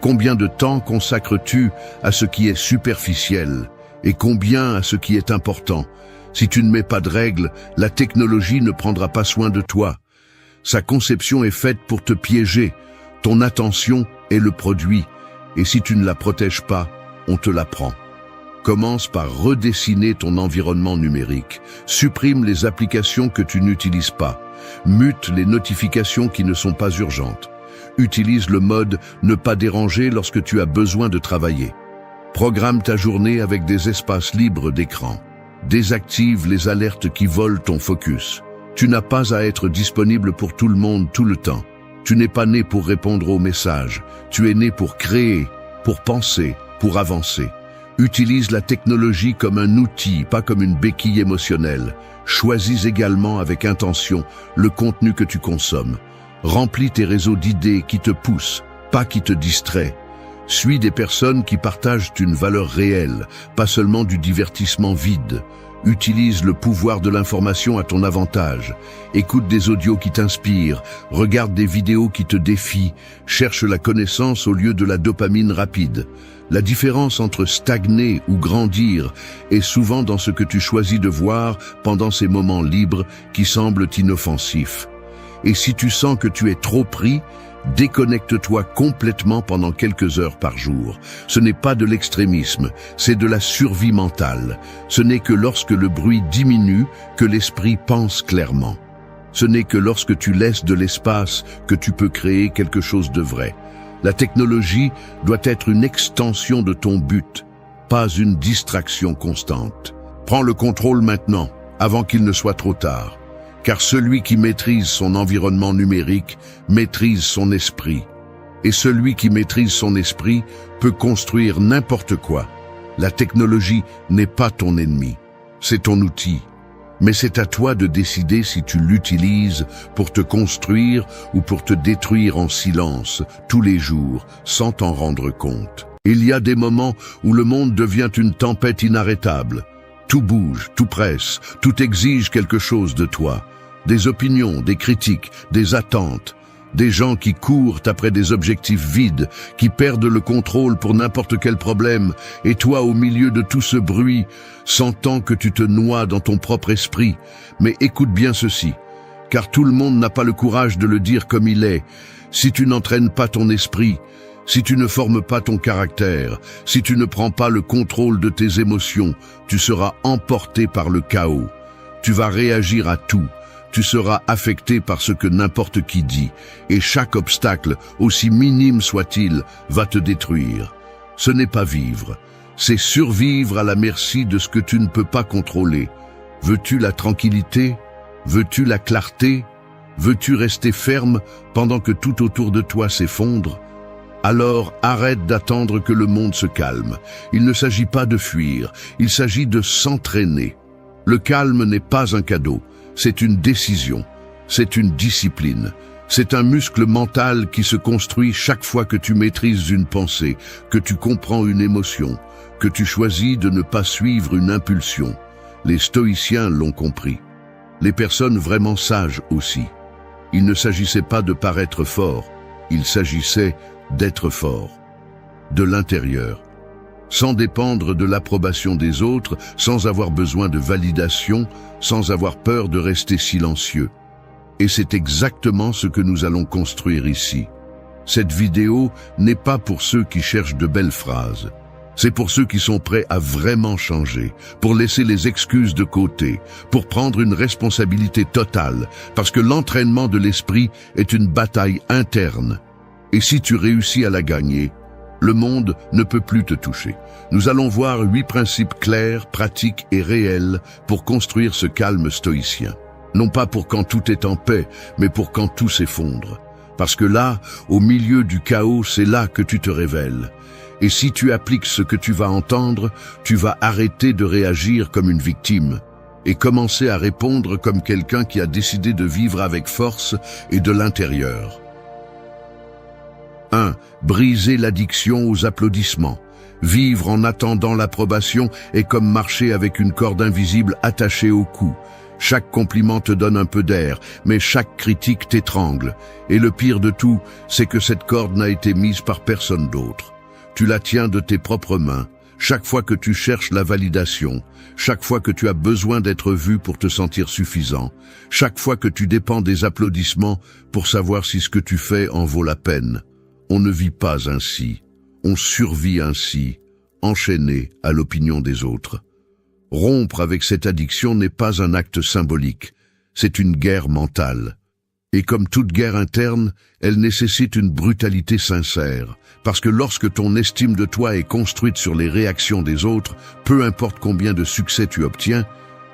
Combien de temps consacres-tu à ce qui est superficiel et combien à ce qui est important? Si tu ne mets pas de règles, la technologie ne prendra pas soin de toi. Sa conception est faite pour te piéger. Ton attention est le produit. Et si tu ne la protèges pas, on te la prend. Commence par redessiner ton environnement numérique. Supprime les applications que tu n'utilises pas. Mute les notifications qui ne sont pas urgentes. Utilise le mode « Ne pas déranger » lorsque tu as besoin de travailler. Programme ta journée avec des espaces libres d'écran. Désactive les alertes qui volent ton focus. Tu n'as pas à être disponible pour tout le monde tout le temps. Tu n'es pas né pour répondre aux messages. Tu es né pour créer, pour penser, pour avancer. Utilise la technologie comme un outil, pas comme une béquille émotionnelle. Choisis également avec intention le contenu que tu consommes. Remplis tes réseaux d'idées qui te poussent, pas qui te distraient. Suis des personnes qui partagent une valeur réelle, pas seulement du divertissement vide. Utilise le pouvoir de l'information à ton avantage. Écoute des audios qui t'inspirent, regarde des vidéos qui te défient, cherche la connaissance au lieu de la dopamine rapide. La différence entre stagner ou grandir est souvent dans ce que tu choisis de voir pendant ces moments libres qui semblent inoffensifs. Et si tu sens que tu es trop pris, déconnecte-toi complètement pendant quelques heures par jour. Ce n'est pas de l'extrémisme, c'est de la survie mentale. Ce n'est que lorsque le bruit diminue que l'esprit pense clairement. Ce n'est que lorsque tu laisses de l'espace que tu peux créer quelque chose de vrai. La technologie doit être une extension de ton but, pas une distraction constante. Prends le contrôle maintenant, avant qu'il ne soit trop tard. Car celui qui maîtrise son environnement numérique maîtrise son esprit. Et celui qui maîtrise son esprit peut construire n'importe quoi. La technologie n'est pas ton ennemi, c'est ton outil. Mais c'est à toi de décider si tu l'utilises pour te construire ou pour te détruire en silence, tous les jours, sans t'en rendre compte. Il y a des moments où le monde devient une tempête inarrêtable. Tout bouge, tout presse, tout exige quelque chose de toi. Des opinions, des critiques, des attentes, des gens qui courent après des objectifs vides, qui perdent le contrôle pour n'importe quel problème, et toi au milieu de tout ce bruit, sentant que tu te noies dans ton propre esprit. Mais écoute bien ceci, car tout le monde n'a pas le courage de le dire comme il est. Si tu n'entraînes pas ton esprit, si tu ne formes pas ton caractère, si tu ne prends pas le contrôle de tes émotions, tu seras emporté par le chaos. Tu vas réagir à tout. Tu seras affecté par ce que n'importe qui dit, et chaque obstacle, aussi minime soit-il, va te détruire. Ce n'est pas vivre, c'est survivre à la merci de ce que tu ne peux pas contrôler. Veux-tu la tranquillité? Veux-tu la clarté? Veux-tu rester ferme pendant que tout autour de toi s'effondre? Alors arrête d'attendre que le monde se calme. Il ne s'agit pas de fuir, il s'agit de s'entraîner. Le calme n'est pas un cadeau. C'est une décision, c'est une discipline, c'est un muscle mental qui se construit chaque fois que tu maîtrises une pensée, que tu comprends une émotion, que tu choisis de ne pas suivre une impulsion. Les stoïciens l'ont compris. Les personnes vraiment sages aussi. Il ne s'agissait pas de paraître fort, il s'agissait d'être fort, de l'intérieur. Sans dépendre de l'approbation des autres, sans avoir besoin de validation, sans avoir peur de rester silencieux. Et c'est exactement ce que nous allons construire ici. Cette vidéo n'est pas pour ceux qui cherchent de belles phrases. C'est pour ceux qui sont prêts à vraiment changer, pour laisser les excuses de côté, pour prendre une responsabilité totale, parce que l'entraînement de l'esprit est une bataille interne. Et si tu réussis à la gagner, le monde ne peut plus te toucher. Nous allons voir 8 principes clairs, pratiques et réels pour construire ce calme stoïcien. Non pas pour quand tout est en paix, mais pour quand tout s'effondre. Parce que là, au milieu du chaos, c'est là que tu te révèles. Et si tu appliques ce que tu vas entendre, tu vas arrêter de réagir comme une victime et commencer à répondre comme quelqu'un qui a décidé de vivre avec force et de l'intérieur. 1. Briser l'addiction aux applaudissements. Vivre en attendant l'approbation est comme marcher avec une corde invisible attachée au cou. Chaque compliment te donne un peu d'air, mais chaque critique t'étrangle. Et le pire de tout, c'est que cette corde n'a été mise par personne d'autre. Tu la tiens de tes propres mains. Chaque fois que tu cherches la validation, chaque fois que tu as besoin d'être vu pour te sentir suffisant, chaque fois que tu dépends des applaudissements pour savoir si ce que tu fais en vaut la peine. On ne vit pas ainsi, on survit ainsi, enchaîné à l'opinion des autres. Rompre avec cette addiction n'est pas un acte symbolique, c'est une guerre mentale. Et comme toute guerre interne, elle nécessite une brutalité sincère, parce que lorsque ton estime de toi est construite sur les réactions des autres, peu importe combien de succès tu obtiens,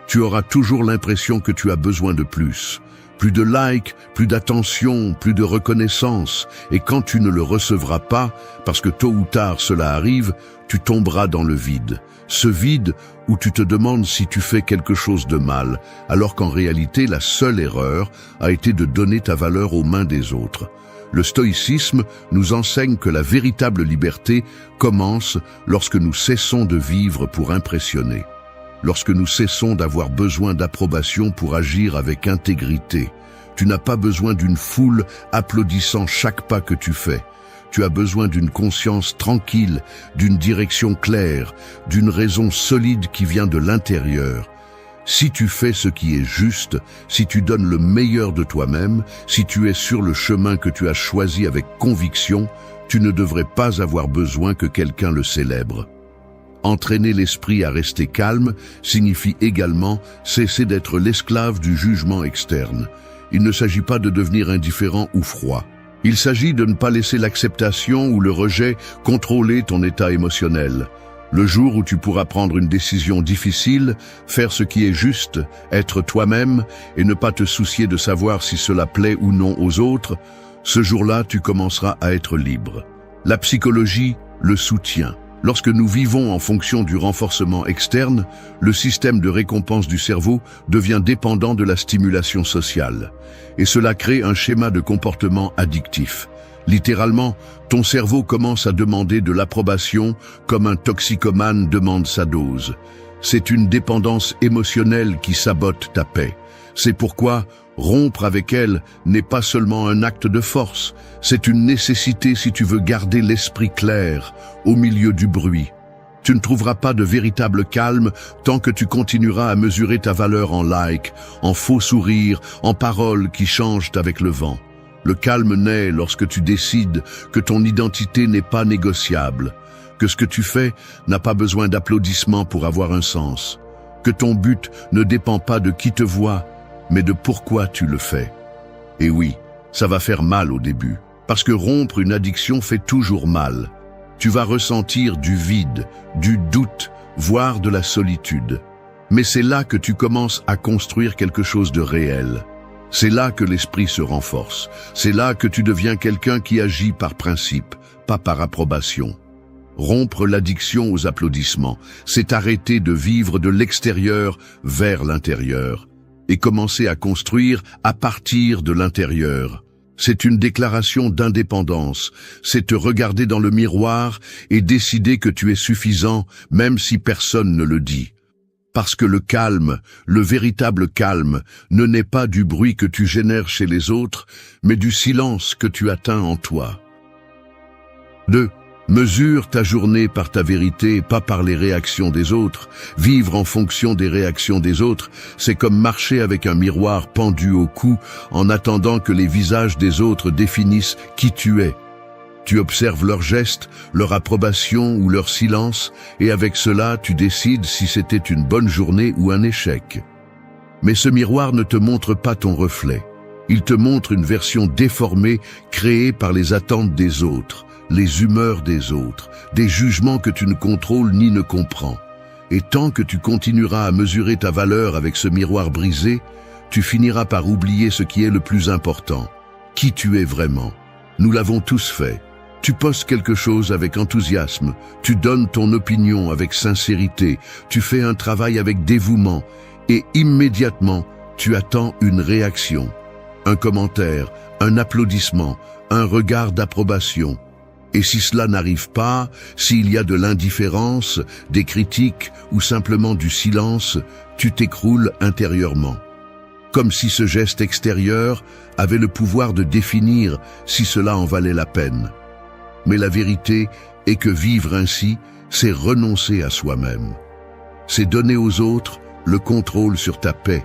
tu auras toujours l'impression que tu as besoin de plus. Plus de likes, plus d'attention, plus de reconnaissance. Et quand tu ne le recevras pas, parce que tôt ou tard cela arrive, tu tomberas dans le vide. Ce vide où tu te demandes si tu fais quelque chose de mal, alors qu'en réalité la seule erreur a été de donner ta valeur aux mains des autres. Le stoïcisme nous enseigne que la véritable liberté commence lorsque nous cessons de vivre pour impressionner. lorsque nous cessons d'avoir besoin d'approbation pour agir avec intégrité. Tu n'as pas besoin d'une foule applaudissant chaque pas que tu fais. Tu as besoin d'une conscience tranquille, d'une direction claire, d'une raison solide qui vient de l'intérieur. Si tu fais ce qui est juste, si tu donnes le meilleur de toi-même, si tu es sur le chemin que tu as choisi avec conviction, tu ne devrais pas avoir besoin que quelqu'un le célèbre. Entraîner l'esprit à rester calme signifie également cesser d'être l'esclave du jugement externe. Il ne s'agit pas de devenir indifférent ou froid. Il s'agit de ne pas laisser l'acceptation ou le rejet contrôler ton état émotionnel. Le jour où tu pourras prendre une décision difficile, faire ce qui est juste, être toi-même et ne pas te soucier de savoir si cela plaît ou non aux autres, ce jour-là, tu commenceras à être libre. La psychologie le soutient. Lorsque nous vivons en fonction du renforcement externe, le système de récompense du cerveau devient dépendant de la stimulation sociale. Et cela crée un schéma de comportement addictif. Littéralement, ton cerveau commence à demander de l'approbation comme un toxicomane demande sa dose. C'est une dépendance émotionnelle qui sabote ta paix. C'est pourquoi rompre avec elle n'est pas seulement un acte de force, c'est une nécessité si tu veux garder l'esprit clair au milieu du bruit. Tu ne trouveras pas de véritable calme tant que tu continueras à mesurer ta valeur en likes, en faux sourires, en paroles qui changent avec le vent. Le calme naît lorsque tu décides que ton identité n'est pas négociable, que ce que tu fais n'a pas besoin d'applaudissements pour avoir un sens, que ton but ne dépend pas de qui te voit, mais de pourquoi tu le fais. Et oui, ça va faire mal au début, parce que rompre une addiction fait toujours mal. Tu vas ressentir du vide, du doute, voire de la solitude. Mais c'est là que tu commences à construire quelque chose de réel. C'est là que l'esprit se renforce. C'est là que tu deviens quelqu'un qui agit par principe, pas par approbation. Rompre l'addiction aux applaudissements, c'est arrêter de vivre de l'extérieur vers l'intérieur et commencer à construire à partir de l'intérieur. C'est une déclaration d'indépendance, c'est te regarder dans le miroir et décider que tu es suffisant même si personne ne le dit. Parce que le calme, le véritable calme, ne naît pas du bruit que tu génères chez les autres, mais du silence que tu atteins en toi. 2. Mesure ta journée par ta vérité, pas par les réactions des autres. Vivre en fonction des réactions des autres, c'est comme marcher avec un miroir pendu au cou en attendant que les visages des autres définissent qui tu es. Tu observes leurs gestes, leur approbation ou leur silence, et avec cela, tu décides si c'était une bonne journée ou un échec. Mais ce miroir ne te montre pas ton reflet. Il te montre une version déformée créée par les attentes des autres, les humeurs des autres, des jugements que tu ne contrôles ni ne comprends. Et tant que tu continueras à mesurer ta valeur avec ce miroir brisé, tu finiras par oublier ce qui est le plus important, qui tu es vraiment. Nous l'avons tous fait. Tu postes quelque chose avec enthousiasme, tu donnes ton opinion avec sincérité, tu fais un travail avec dévouement, et immédiatement, tu attends une réaction, un commentaire, un applaudissement, un regard d'approbation. Et si cela n'arrive pas, s'il y a de l'indifférence, des critiques ou simplement du silence, tu t'écroules intérieurement. Comme si ce geste extérieur avait le pouvoir de définir si cela en valait la peine. Mais la vérité est que vivre ainsi, c'est renoncer à soi-même. C'est donner aux autres le contrôle sur ta paix,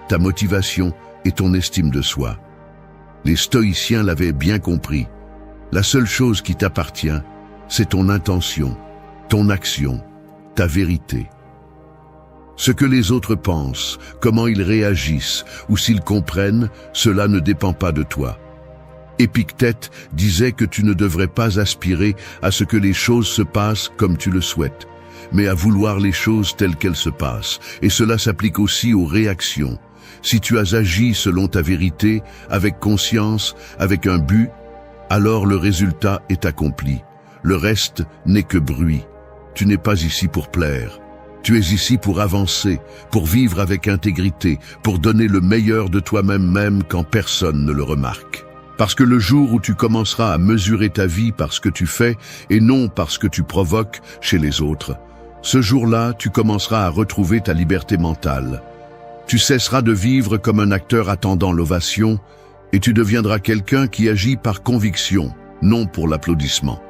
ta motivation et ton estime de soi. Les stoïciens l'avaient bien compris. La seule chose qui t'appartient, c'est ton intention, ton action, ta vérité. Ce que les autres pensent, comment ils réagissent ou s'ils comprennent, cela ne dépend pas de toi. Épictète disait que tu ne devrais pas aspirer à ce que les choses se passent comme tu le souhaites, mais à vouloir les choses telles qu'elles se passent. Et cela s'applique aussi aux réactions. Si tu as agi selon ta vérité, avec conscience, avec un but, alors le résultat est accompli. Le reste n'est que bruit. Tu n'es pas ici pour plaire. Tu es ici pour avancer, pour vivre avec intégrité, pour donner le meilleur de toi-même même quand personne ne le remarque. Parce que le jour où tu commenceras à mesurer ta vie par ce que tu fais et non par ce que tu provoques chez les autres, Ce jour-là, tu commenceras à retrouver ta liberté mentale. Tu cesseras de vivre comme un acteur attendant l'ovation et tu deviendras quelqu'un qui agit par conviction, non pour l'applaudissement.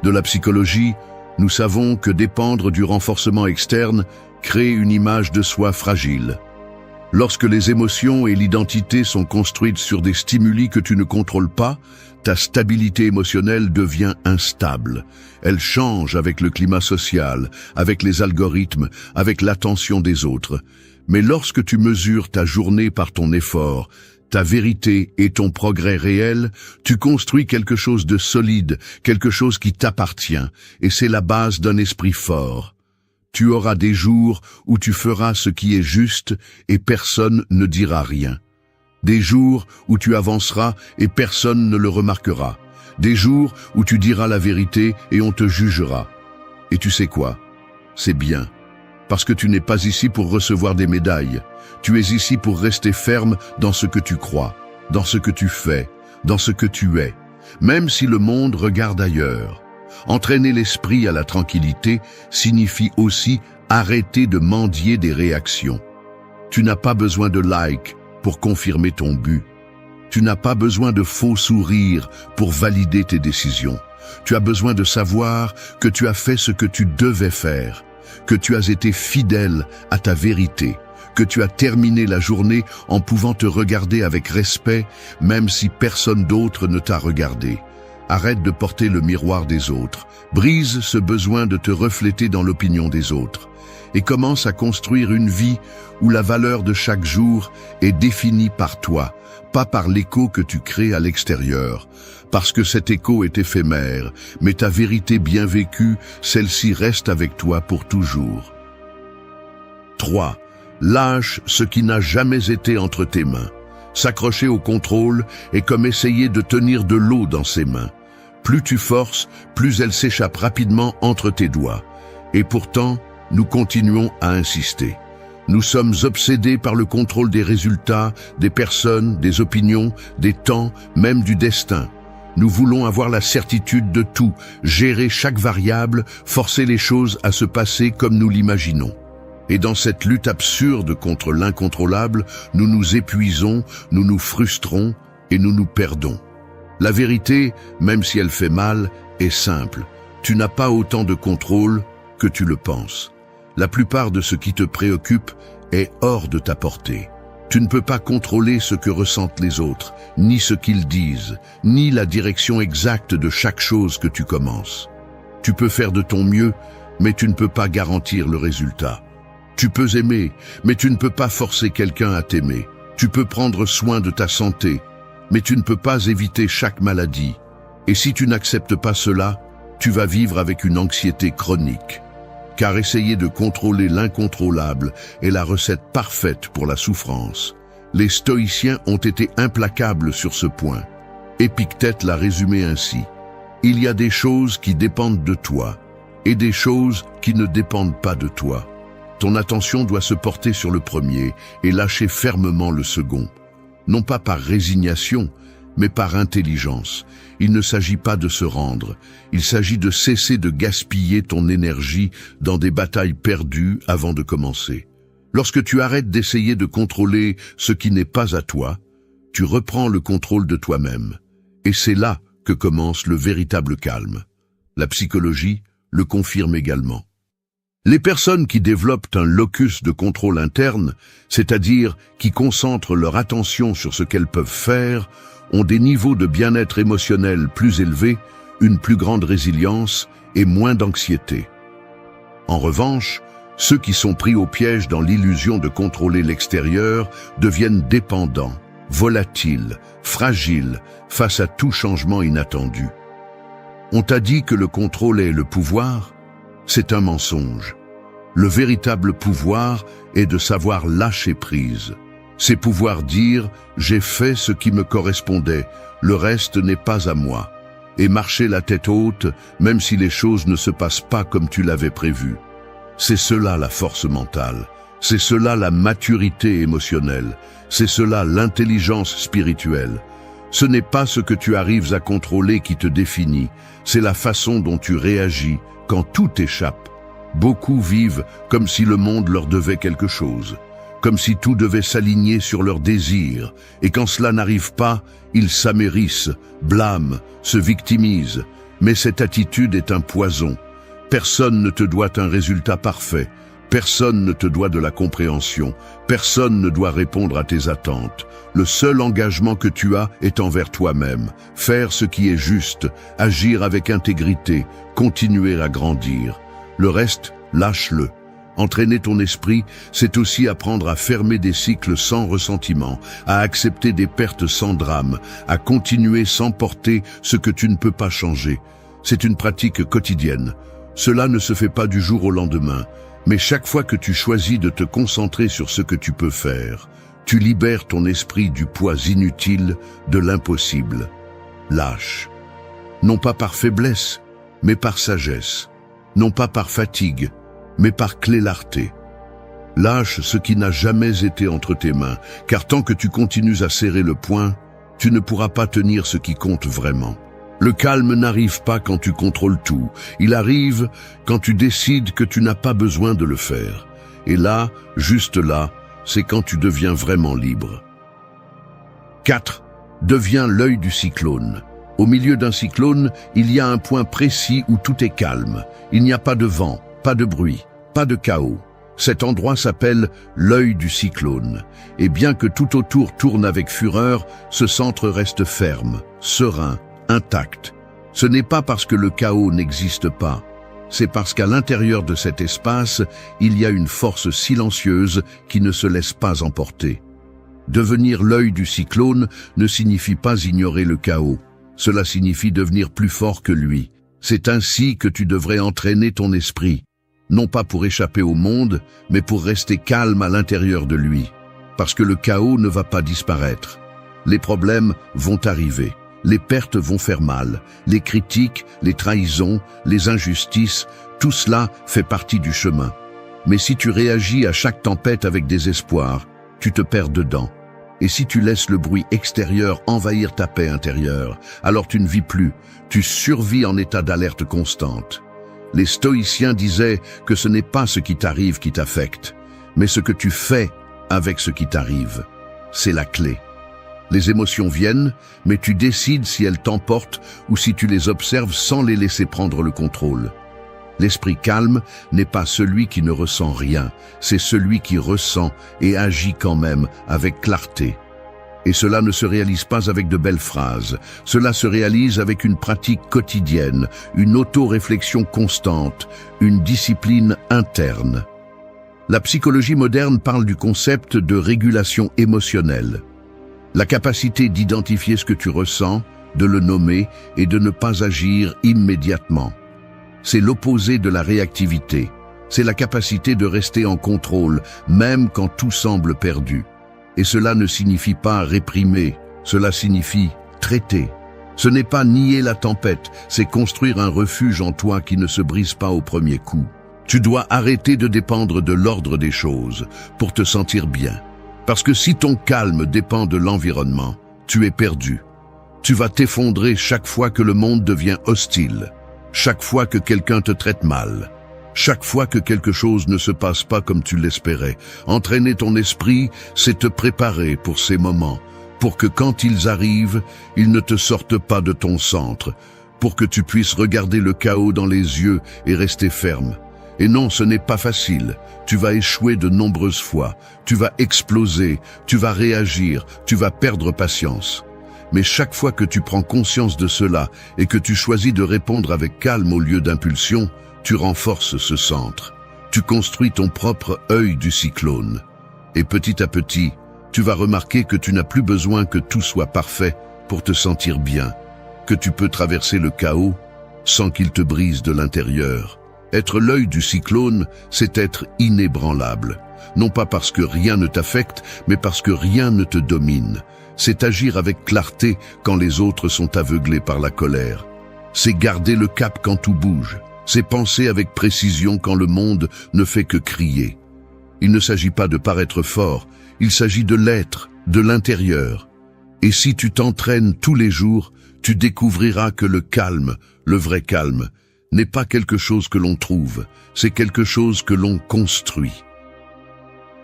De la psychologie, nous savons que dépendre du renforcement externe crée une image de soi fragile. Lorsque les émotions et l'identité sont construites sur des stimuli que tu ne contrôles pas, ta stabilité émotionnelle devient instable. Elle change avec le climat social, avec les algorithmes, avec l'attention des autres. Mais lorsque tu mesures ta journée par ton effort, ta vérité et ton progrès réel, tu construis quelque chose de solide, quelque chose qui t'appartient, et c'est la base d'un esprit fort. Tu auras des jours où tu feras ce qui est juste et personne ne dira rien. Des jours où tu avanceras et personne ne le remarquera. Des jours où tu diras la vérité et on te jugera. Et tu sais quoi? C'est bien. Parce que tu n'es pas ici pour recevoir des médailles. Tu es ici pour rester ferme dans ce que tu crois, dans ce que tu fais, dans ce que tu es, même si le monde regarde ailleurs. Entraîner l'esprit à la tranquillité signifie aussi arrêter de mendier des réactions. Tu n'as pas besoin de likes pour confirmer ton but. Tu n'as pas besoin de faux sourires pour valider tes décisions. Tu as besoin de savoir que tu as fait ce que tu devais faire, que tu as été fidèle à ta vérité, que tu as terminé la journée en pouvant te regarder avec respect, même si personne d'autre ne t'a regardé. Arrête de porter le miroir des autres, brise ce besoin de te refléter dans l'opinion des autres, et commence à construire une vie où la valeur de chaque jour est définie par toi, pas par l'écho que tu crées à l'extérieur, parce que cet écho est éphémère, mais ta vérité bien vécue, celle-ci reste avec toi pour toujours. 3. Lâche ce qui n'a jamais été entre tes mains. S'accrocher au contrôle est comme essayer de tenir de l'eau dans ses mains. Plus tu forces, plus elle s'échappe rapidement entre tes doigts. Et pourtant, nous continuons à insister. Nous sommes obsédés par le contrôle des résultats, des personnes, des opinions, des temps, même du destin. Nous voulons avoir la certitude de tout, gérer chaque variable, forcer les choses à se passer comme nous l'imaginons. Et dans cette lutte absurde contre l'incontrôlable, nous nous épuisons, nous nous frustrons et nous nous perdons. La vérité, même si elle fait mal, est simple. Tu n'as pas autant de contrôle que tu le penses. La plupart de ce qui te préoccupe est hors de ta portée. Tu ne peux pas contrôler ce que ressentent les autres, ni ce qu'ils disent, ni la direction exacte de chaque chose que tu commences. Tu peux faire de ton mieux, mais tu ne peux pas garantir le résultat. Tu peux aimer, mais tu ne peux pas forcer quelqu'un à t'aimer. Tu peux prendre soin de ta santé, mais tu ne peux pas éviter chaque maladie. Et si tu n'acceptes pas cela, tu vas vivre avec une anxiété chronique. Car essayer de contrôler l'incontrôlable est la recette parfaite pour la souffrance. Les stoïciens ont été implacables sur ce point. Épictète l'a résumé ainsi. Il y a des choses qui dépendent de toi et des choses qui ne dépendent pas de toi. Ton attention doit se porter sur le premier et lâcher fermement le second. Non pas par résignation, mais par intelligence. Il ne s'agit pas de se rendre, il s'agit de cesser de gaspiller ton énergie dans des batailles perdues avant de commencer. Lorsque tu arrêtes d'essayer de contrôler ce qui n'est pas à toi, tu reprends le contrôle de toi-même. Et c'est là que commence le véritable calme. La psychologie le confirme également. Les personnes qui développent un locus de contrôle interne, c'est-à-dire qui concentrent leur attention sur ce qu'elles peuvent faire, ont des niveaux de bien-être émotionnel plus élevés, une plus grande résilience et moins d'anxiété. En revanche, ceux qui sont pris au piège dans l'illusion de contrôler l'extérieur deviennent dépendants, volatiles, fragiles face à tout changement inattendu. On t'a dit que le contrôle est le pouvoir? C'est un mensonge. Le véritable pouvoir est de savoir lâcher prise. C'est pouvoir dire « j'ai fait ce qui me correspondait, le reste n'est pas à moi » et marcher la tête haute même si les choses ne se passent pas comme tu l'avais prévu. C'est cela la force mentale, c'est cela la maturité émotionnelle, c'est cela l'intelligence spirituelle. Ce n'est pas ce que tu arrives à contrôler qui te définit, c'est la façon dont tu réagis quand tout t'échappe. Beaucoup vivent comme si le monde leur devait quelque chose, comme si tout devait s'aligner sur leurs désirs, et quand cela n'arrive pas, ils s'amérissent, blâment, se victimisent. Mais cette attitude est un poison. Personne ne te doit un résultat parfait. Personne ne te doit de la compréhension. Personne ne doit répondre à tes attentes. Le seul engagement que tu as est envers toi-même. Faire ce qui est juste, agir avec intégrité, continuer à grandir. Le reste, lâche-le. Entraîner ton esprit, c'est aussi apprendre à fermer des cycles sans ressentiment, à accepter des pertes sans drame, à continuer sans porter ce que tu ne peux pas changer. C'est une pratique quotidienne. Cela ne se fait pas du jour au lendemain, mais chaque fois que tu choisis de te concentrer sur ce que tu peux faire, tu libères ton esprit du poids inutile de l'impossible. Lâche. Non pas par faiblesse, mais par sagesse. Non pas par fatigue, mais par clarté. Lâche ce qui n'a jamais été entre tes mains, car tant que tu continues à serrer le poing, tu ne pourras pas tenir ce qui compte vraiment. Le calme n'arrive pas quand tu contrôles tout, il arrive quand tu décides que tu n'as pas besoin de le faire. Et là, juste là, c'est quand tu deviens vraiment libre. 4. Deviens l'œil du cyclone. Au milieu d'un cyclone, il y a un point précis où tout est calme. Il n'y a pas de vent, pas de bruit, pas de chaos. Cet endroit s'appelle l'œil du cyclone. Et bien que tout autour tourne avec fureur, ce centre reste ferme, serein, intact. Ce n'est pas parce que le chaos n'existe pas. C'est parce qu'à l'intérieur de cet espace, il y a une force silencieuse qui ne se laisse pas emporter. Devenir l'œil du cyclone ne signifie pas ignorer le chaos. Cela signifie devenir plus fort que lui. C'est ainsi que tu devrais entraîner ton esprit. Non pas pour échapper au monde, mais pour rester calme à l'intérieur de lui. Parce que le chaos ne va pas disparaître. Les problèmes vont arriver. Les pertes vont faire mal. Les critiques, les trahisons, les injustices, tout cela fait partie du chemin. Mais si tu réagis à chaque tempête avec désespoir, tu te perds dedans. Et si tu laisses le bruit extérieur envahir ta paix intérieure, alors tu ne vis plus, tu survis en état d'alerte constante. Les stoïciens disaient que ce n'est pas ce qui t'arrive qui t'affecte, mais ce que tu fais avec ce qui t'arrive. C'est la clé. Les émotions viennent, mais tu décides si elles t'emportent ou si tu les observes sans les laisser prendre le contrôle. L'esprit calme n'est pas celui qui ne ressent rien, c'est celui qui ressent et agit quand même avec clarté. Et cela ne se réalise pas avec de belles phrases, cela se réalise avec une pratique quotidienne, une auto-réflexion constante, une discipline interne. La psychologie moderne parle du concept de régulation émotionnelle. La capacité d'identifier ce que tu ressens, de le nommer et de ne pas agir immédiatement. C'est l'opposé de la réactivité. C'est la capacité de rester en contrôle, même quand tout semble perdu. Et cela ne signifie pas réprimer, cela signifie traiter. Ce n'est pas nier la tempête, c'est construire un refuge en toi qui ne se brise pas au premier coup. Tu dois arrêter de dépendre de l'ordre des choses pour te sentir bien. Parce que si ton calme dépend de l'environnement, tu es perdu. Tu vas t'effondrer chaque fois que le monde devient hostile. Chaque fois que quelqu'un te traite mal, chaque fois que quelque chose ne se passe pas comme tu l'espérais. Entraîner ton esprit, c'est te préparer pour ces moments, pour que quand ils arrivent, ils ne te sortent pas de ton centre, pour que tu puisses regarder le chaos dans les yeux et rester ferme. Et non, ce n'est pas facile. Tu vas échouer de nombreuses fois, tu vas exploser, tu vas réagir, tu vas perdre patience. Mais chaque fois que tu prends conscience de cela et que tu choisis de répondre avec calme au lieu d'impulsion, tu renforces ce centre. Tu construis ton propre œil du cyclone. Et petit à petit, tu vas remarquer que tu n'as plus besoin que tout soit parfait pour te sentir bien, que tu peux traverser le chaos sans qu'il te brise de l'intérieur. Être l'œil du cyclone, c'est être inébranlable. Non pas parce que rien ne t'affecte, mais parce que rien ne te domine. C'est agir avec clarté quand les autres sont aveuglés par la colère. C'est garder le cap quand tout bouge. C'est penser avec précision quand le monde ne fait que crier. Il ne s'agit pas de paraître fort, il s'agit de l'être, de l'intérieur. Et si tu t'entraînes tous les jours, tu découvriras que le calme, le vrai calme, n'est pas quelque chose que l'on trouve, c'est quelque chose que l'on construit.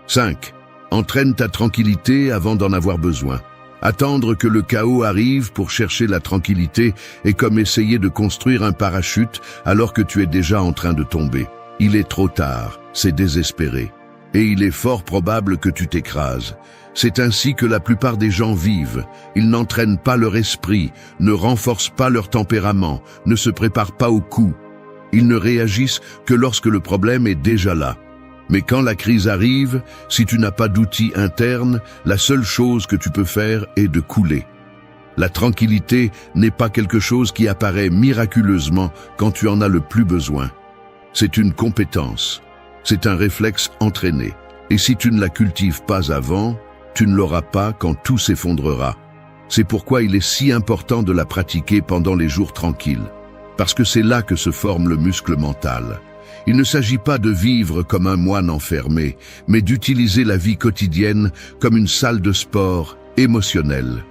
5. Entraîne ta tranquillité avant d'en avoir besoin. Attendre que le chaos arrive pour chercher la tranquillité est comme essayer de construire un parachute alors que tu es déjà en train de tomber. Il est trop tard, c'est désespéré. Et il est fort probable que tu t'écrases. C'est ainsi que la plupart des gens vivent. Ils n'entraînent pas leur esprit, ne renforcent pas leur tempérament, ne se préparent pas au coup. Ils ne réagissent que lorsque le problème est déjà là. Mais quand la crise arrive, si tu n'as pas d'outils internes, la seule chose que tu peux faire est de couler. La tranquillité n'est pas quelque chose qui apparaît miraculeusement quand tu en as le plus besoin. C'est une compétence. C'est un réflexe entraîné. Et si tu ne la cultives pas avant, tu ne l'auras pas quand tout s'effondrera. C'est pourquoi il est si important de la pratiquer pendant les jours tranquilles. Parce que c'est là que se forme le muscle mental. Il ne s'agit pas de vivre comme un moine enfermé, mais d'utiliser la vie quotidienne comme une salle de sport émotionnelle.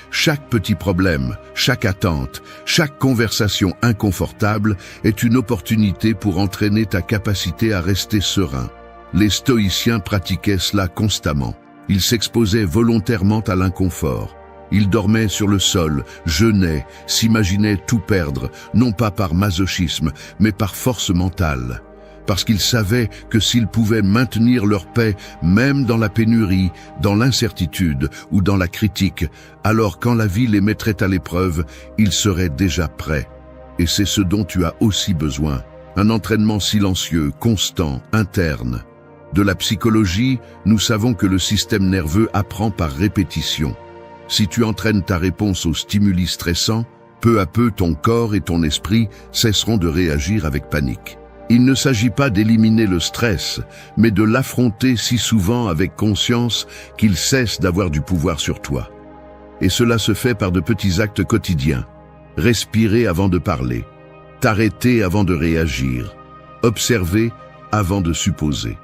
Chaque petit problème, chaque attente, chaque conversation inconfortable est une opportunité pour entraîner ta capacité à rester serein. Les stoïciens pratiquaient cela constamment. Ils s'exposaient volontairement à l'inconfort. Ils dormaient sur le sol, jeûnaient, s'imaginaient tout perdre, non pas par masochisme, mais par force mentale. Parce qu'ils savaient que s'ils pouvaient maintenir leur paix, même dans la pénurie, dans l'incertitude ou dans la critique, alors quand la vie les mettrait à l'épreuve, ils seraient déjà prêts. Et c'est ce dont tu as aussi besoin. Un entraînement silencieux, constant, interne. De la psychologie, nous savons que le système nerveux apprend par répétition. Si tu entraînes ta réponse aux stimuli stressants, peu à peu ton corps et ton esprit cesseront de réagir avec panique. Il ne s'agit pas d'éliminer le stress, mais de l'affronter si souvent avec conscience qu'il cesse d'avoir du pouvoir sur toi. Et cela se fait par de petits actes quotidiens. Respirer avant de parler, t'arrêter avant de réagir, observer avant de supposer.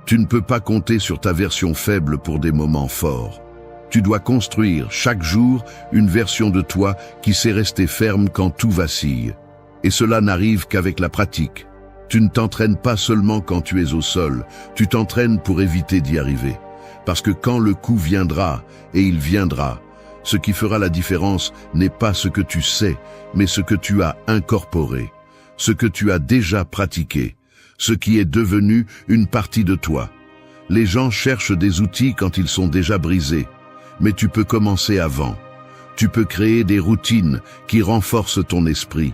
Tu ne peux pas compter sur ta version faible pour des moments forts. Tu dois construire chaque jour une version de toi qui sait rester ferme quand tout vacille. Et cela n'arrive qu'avec la pratique. Tu ne t'entraînes pas seulement quand tu es au sol, tu t'entraînes pour éviter d'y arriver. Parce que quand le coup viendra, et il viendra, ce qui fera la différence n'est pas ce que tu sais, mais ce que tu as incorporé, ce que tu as déjà pratiqué, ce qui est devenu une partie de toi. Les gens cherchent des outils quand ils sont déjà brisés, mais tu peux commencer avant. Tu peux créer des routines qui renforcent ton esprit.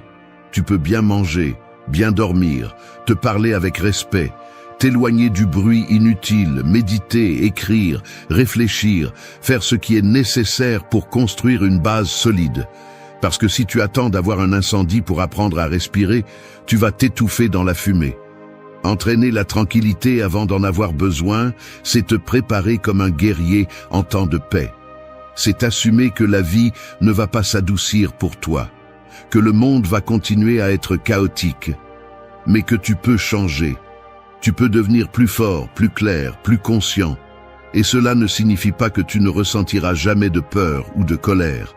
Tu peux bien manger, bien dormir, te parler avec respect, t'éloigner du bruit inutile, méditer, écrire, réfléchir, faire ce qui est nécessaire pour construire une base solide. Parce que si tu attends d'avoir un incendie pour apprendre à respirer, tu vas t'étouffer dans la fumée. Entraîner la tranquillité avant d'en avoir besoin, c'est te préparer comme un guerrier en temps de paix. C'est assumer que la vie ne va pas s'adoucir pour toi, que le monde va continuer à être chaotique, mais que tu peux changer. Tu peux devenir plus fort, plus clair, plus conscient. Et cela ne signifie pas que tu ne ressentiras jamais de peur ou de colère.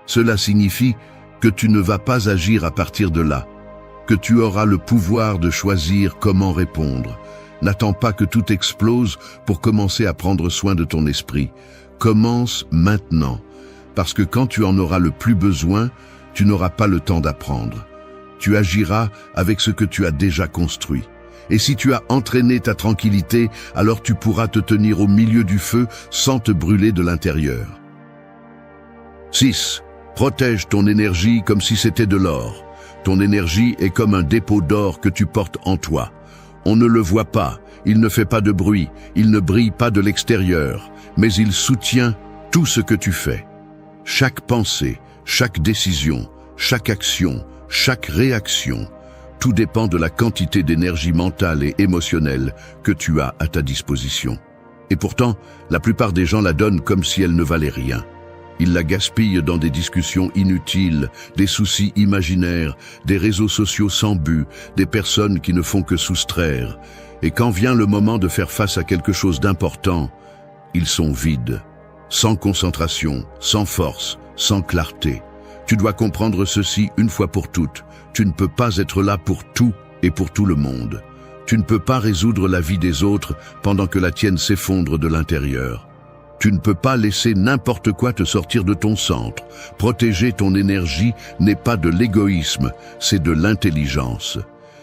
Cela signifie que tu ne vas pas agir à partir de là, que tu auras le pouvoir de choisir comment répondre. N'attends pas que tout explose pour commencer à prendre soin de ton esprit. Commence maintenant, parce que quand tu en auras le plus besoin, tu n'auras pas le temps d'apprendre. Tu agiras avec ce que tu as déjà construit. Et si tu as entraîné ta tranquillité, alors tu pourras te tenir au milieu du feu sans te brûler de l'intérieur. 6. Protège ton énergie comme si c'était de l'or. Ton énergie est comme un dépôt d'or que tu portes en toi. On ne le voit pas, il ne fait pas de bruit, il ne brille pas de l'extérieur, mais il soutient tout ce que tu fais. Chaque pensée, chaque décision, chaque action, chaque réaction, tout dépend de la quantité d'énergie mentale et émotionnelle que tu as à ta disposition. Et pourtant, la plupart des gens la donnent comme si elle ne valait rien. Ils la gaspillent dans des discussions inutiles, des soucis imaginaires, des réseaux sociaux sans but, des personnes qui ne font que soustraire. Et quand vient le moment de faire face à quelque chose d'important, ils sont vides, sans concentration, sans force, sans clarté. Tu dois comprendre ceci une fois pour toutes. Tu ne peux pas être là pour tout et pour tout le monde. Tu ne peux pas résoudre la vie des autres pendant que la tienne s'effondre de l'intérieur. Tu ne peux pas laisser n'importe quoi te sortir de ton centre. Protéger ton énergie n'est pas de l'égoïsme, c'est de l'intelligence.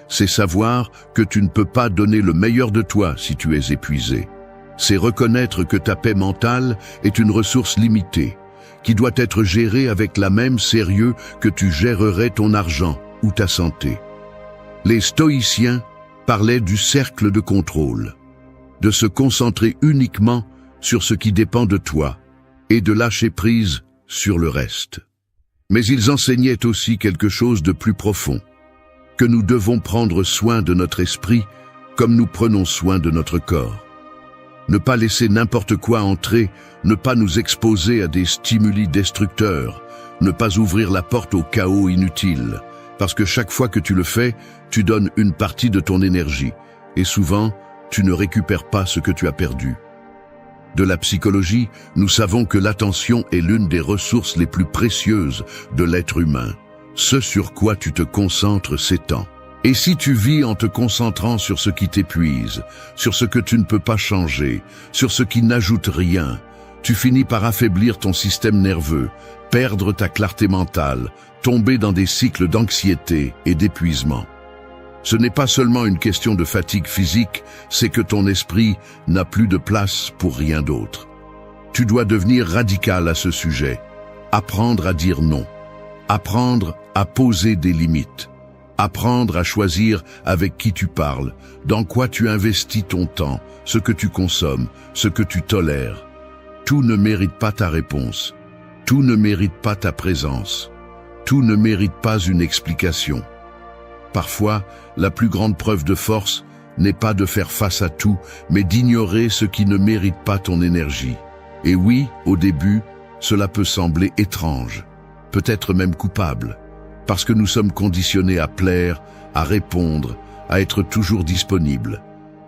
C'est savoir que tu ne peux pas donner le meilleur de toi si tu es épuisé. C'est reconnaître que ta paix mentale est une ressource limitée, qui doit être gérée avec la même sérieux que tu gérerais ton argent ou ta santé. Les stoïciens parlaient du cercle de contrôle, de se concentrer uniquement sur ce qui dépend de toi et de lâcher prise sur le reste. Mais ils enseignaient aussi quelque chose de plus profond, que nous devons prendre soin de notre esprit comme nous prenons soin de notre corps. Ne pas laisser n'importe quoi entrer, ne pas nous exposer à des stimuli destructeurs, ne pas ouvrir la porte au chaos inutile, parce que chaque fois que tu le fais, tu donnes une partie de ton énergie, et souvent, tu ne récupères pas ce que tu as perdu. De la psychologie, nous savons que l'attention est l'une des ressources les plus précieuses de l'être humain. Ce sur quoi tu te concentres s'étend. Et si tu vis en te concentrant sur ce qui t'épuise, sur ce que tu ne peux pas changer, sur ce qui n'ajoute rien, tu finis par affaiblir ton système nerveux, perdre ta clarté mentale, tomber dans des cycles d'anxiété et d'épuisement. Ce n'est pas seulement une question de fatigue physique, c'est que ton esprit n'a plus de place pour rien d'autre. Tu dois devenir radical à ce sujet, apprendre à dire non, apprendre à poser des limites, apprendre à choisir avec qui tu parles, dans quoi tu investis ton temps, ce que tu consommes, ce que tu tolères. Tout ne mérite pas ta réponse, tout ne mérite pas ta présence, tout ne mérite pas une explication. Parfois, la plus grande preuve de force n'est pas de faire face à tout, mais d'ignorer ce qui ne mérite pas ton énergie. Et oui, au début, cela peut sembler étrange, peut-être même coupable, parce que nous sommes conditionnés à plaire, à répondre, à être toujours disponibles.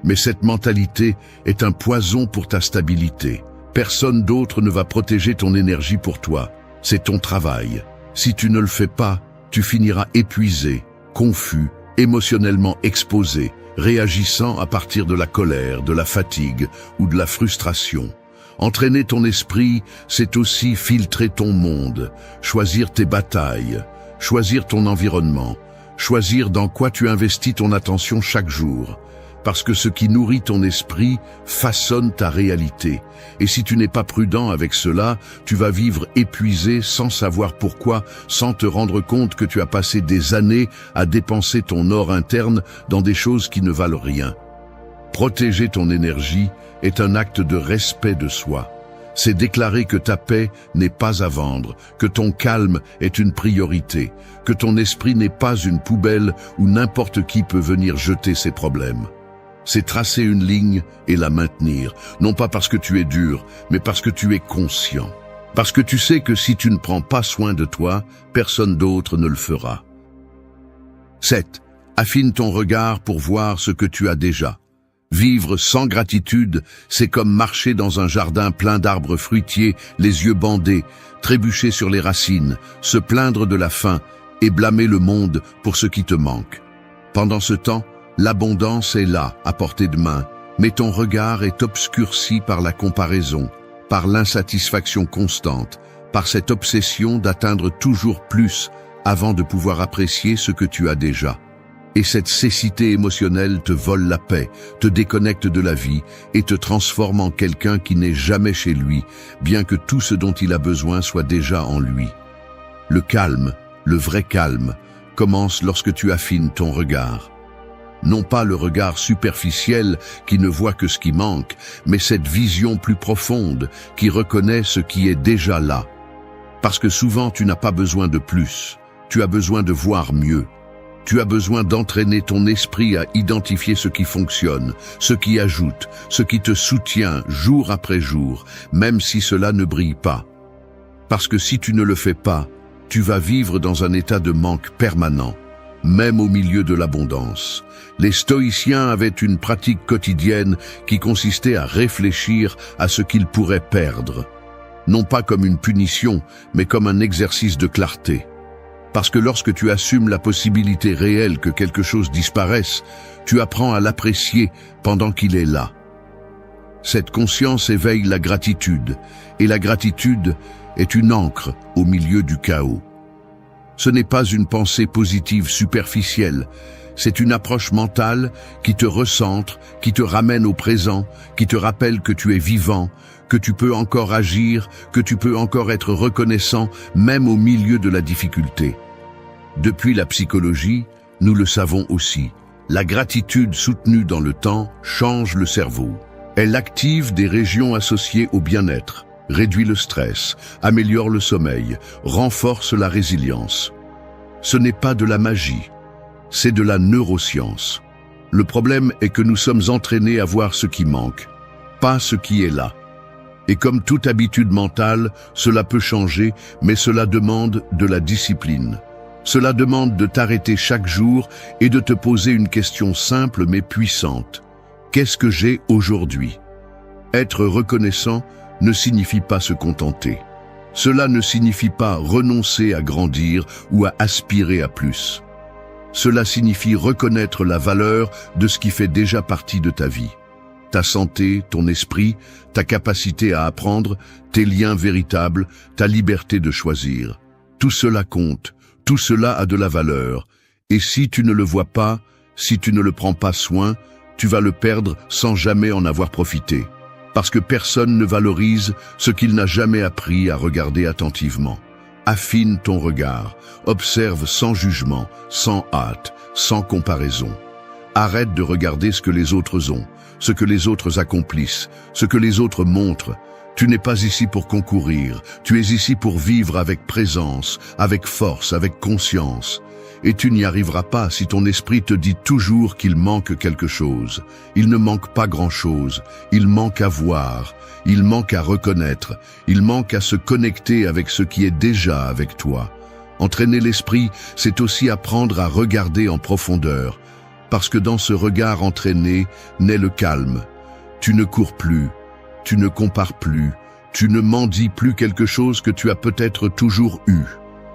Mais cette mentalité est un poison pour ta stabilité. Personne d'autre ne va protéger ton énergie pour toi. C'est ton travail. Si tu ne le fais pas, tu finiras épuisé, confus, émotionnellement exposé, réagissant à partir de la colère, de la fatigue ou de la frustration. Entraîner ton esprit, c'est aussi filtrer ton monde, choisir tes batailles, choisir ton environnement, choisir dans quoi tu investis ton attention chaque jour. Parce que ce qui nourrit ton esprit façonne ta réalité. Et si tu n'es pas prudent avec cela, tu vas vivre épuisé sans savoir pourquoi, sans te rendre compte que tu as passé des années à dépenser ton or interne dans des choses qui ne valent rien. Protéger ton énergie est un acte de respect de soi. C'est déclarer que ta paix n'est pas à vendre, que ton calme est une priorité, que ton esprit n'est pas une poubelle où n'importe qui peut venir jeter ses problèmes. C'est tracer une ligne et la maintenir, non pas parce que tu es dur, mais parce que tu es conscient. Parce que tu sais que si tu ne prends pas soin de toi, personne d'autre ne le fera. 7. Affine ton regard pour voir ce que tu as déjà. Vivre sans gratitude, c'est comme marcher dans un jardin plein d'arbres fruitiers, les yeux bandés, trébucher sur les racines, se plaindre de la faim et blâmer le monde pour ce qui te manque. Pendant ce temps, l'abondance est là, à portée de main, mais ton regard est obscurci par la comparaison, par l'insatisfaction constante, par cette obsession d'atteindre toujours plus avant de pouvoir apprécier ce que tu as déjà. Et cette cécité émotionnelle te vole la paix, te déconnecte de la vie et te transforme en quelqu'un qui n'est jamais chez lui, bien que tout ce dont il a besoin soit déjà en lui. Le calme, le vrai calme, commence lorsque tu affines ton regard. Non pas le regard superficiel qui ne voit que ce qui manque, mais cette vision plus profonde qui reconnaît ce qui est déjà là. Parce que souvent tu n'as pas besoin de plus, tu as besoin de voir mieux. Tu as besoin d'entraîner ton esprit à identifier ce qui fonctionne, ce qui ajoute, ce qui te soutient jour après jour, même si cela ne brille pas. Parce que si tu ne le fais pas, tu vas vivre dans un état de manque permanent, même au milieu de l'abondance. Les stoïciens avaient une pratique quotidienne qui consistait à réfléchir à ce qu'ils pourraient perdre. non pas comme une punition, mais comme un exercice de clarté. Parce que lorsque tu assumes la possibilité réelle que quelque chose disparaisse, tu apprends à l'apprécier pendant qu'il est là. Cette conscience éveille la gratitude, et la gratitude est une ancre au milieu du chaos. Ce n'est pas une pensée positive superficielle, c'est une approche mentale qui te recentre, qui te ramène au présent, qui te rappelle que tu es vivant, que tu peux encore agir, que tu peux encore être reconnaissant, même au milieu de la difficulté. Depuis la psychologie, nous le savons aussi, la gratitude soutenue dans le temps change le cerveau. Elle active des régions associées au bien-être, réduit le stress, améliore le sommeil, renforce la résilience. Ce n'est pas de la magie, c'est de la neuroscience. Le problème est que nous sommes entraînés à voir ce qui manque, pas ce qui est là. Et comme toute habitude mentale, cela peut changer, mais cela demande de la discipline. Cela demande de t'arrêter chaque jour et de te poser une question simple mais puissante. Qu'est-ce que j'ai aujourd'hui? Être reconnaissant ne signifie pas se contenter. Cela ne signifie pas renoncer à grandir ou à aspirer à plus. Cela signifie reconnaître la valeur de ce qui fait déjà partie de ta vie. Ta santé, ton esprit, ta capacité à apprendre, tes liens véritables, ta liberté de choisir. Tout cela compte, tout cela a de la valeur. Et si tu ne le vois pas, si tu ne le prends pas soin, tu vas le perdre sans jamais en avoir profité. Parce que personne ne valorise ce qu'il n'a jamais appris à regarder attentivement. Affine ton regard, observe sans jugement, sans hâte, sans comparaison. Arrête de regarder ce que les autres ont, ce que les autres accomplissent, ce que les autres montrent. Tu n'es pas ici pour concourir, tu es ici pour vivre avec présence, avec force, avec conscience. Et tu n'y arriveras pas si ton esprit te dit toujours qu'il manque quelque chose. Il ne manque pas grand-chose, il manque à voir, il manque à reconnaître, il manque à se connecter avec ce qui est déjà avec toi. Entraîner l'esprit, c'est aussi apprendre à regarder en profondeur, parce que dans ce regard entraîné naît le calme. Tu ne cours plus, tu ne compares plus, tu ne mendies plus quelque chose que tu as peut-être toujours eu.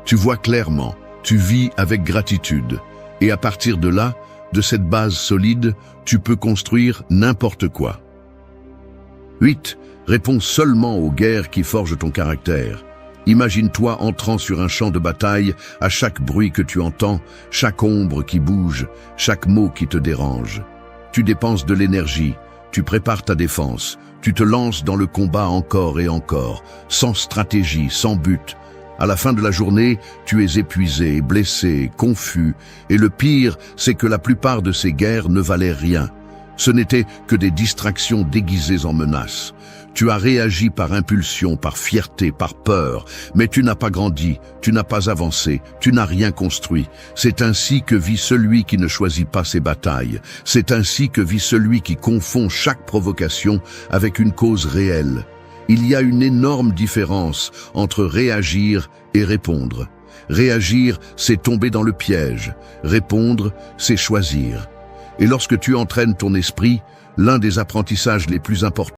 Tu vois clairement, tu vis avec gratitude. Et à partir de là, de cette base solide, tu peux construire n'importe quoi. 8. Réponds seulement aux guerres qui forgent ton caractère. Imagine-toi entrant sur un champ de bataille, à chaque bruit que tu entends, chaque ombre qui bouge, chaque mot qui te dérange. Tu dépenses de l'énergie, tu prépares ta défense, tu te lances dans le combat encore et encore, sans stratégie, sans but. À la fin de la journée, tu es épuisé, blessé, confus, et le pire, c'est que la plupart de ces guerres ne valaient rien. Ce n'étaient que des distractions déguisées en menaces. Tu as réagi par impulsion, par fierté, par peur, mais tu n'as pas grandi, tu n'as pas avancé, tu n'as rien construit. C'est ainsi que vit celui qui ne choisit pas ses batailles. C'est ainsi que vit celui qui confond chaque provocation avec une cause réelle. Il y a une énorme différence entre réagir et répondre. Réagir, c'est tomber dans le piège. Répondre, c'est choisir. Et lorsque tu entraînes ton esprit, l'un des apprentissages les plus importants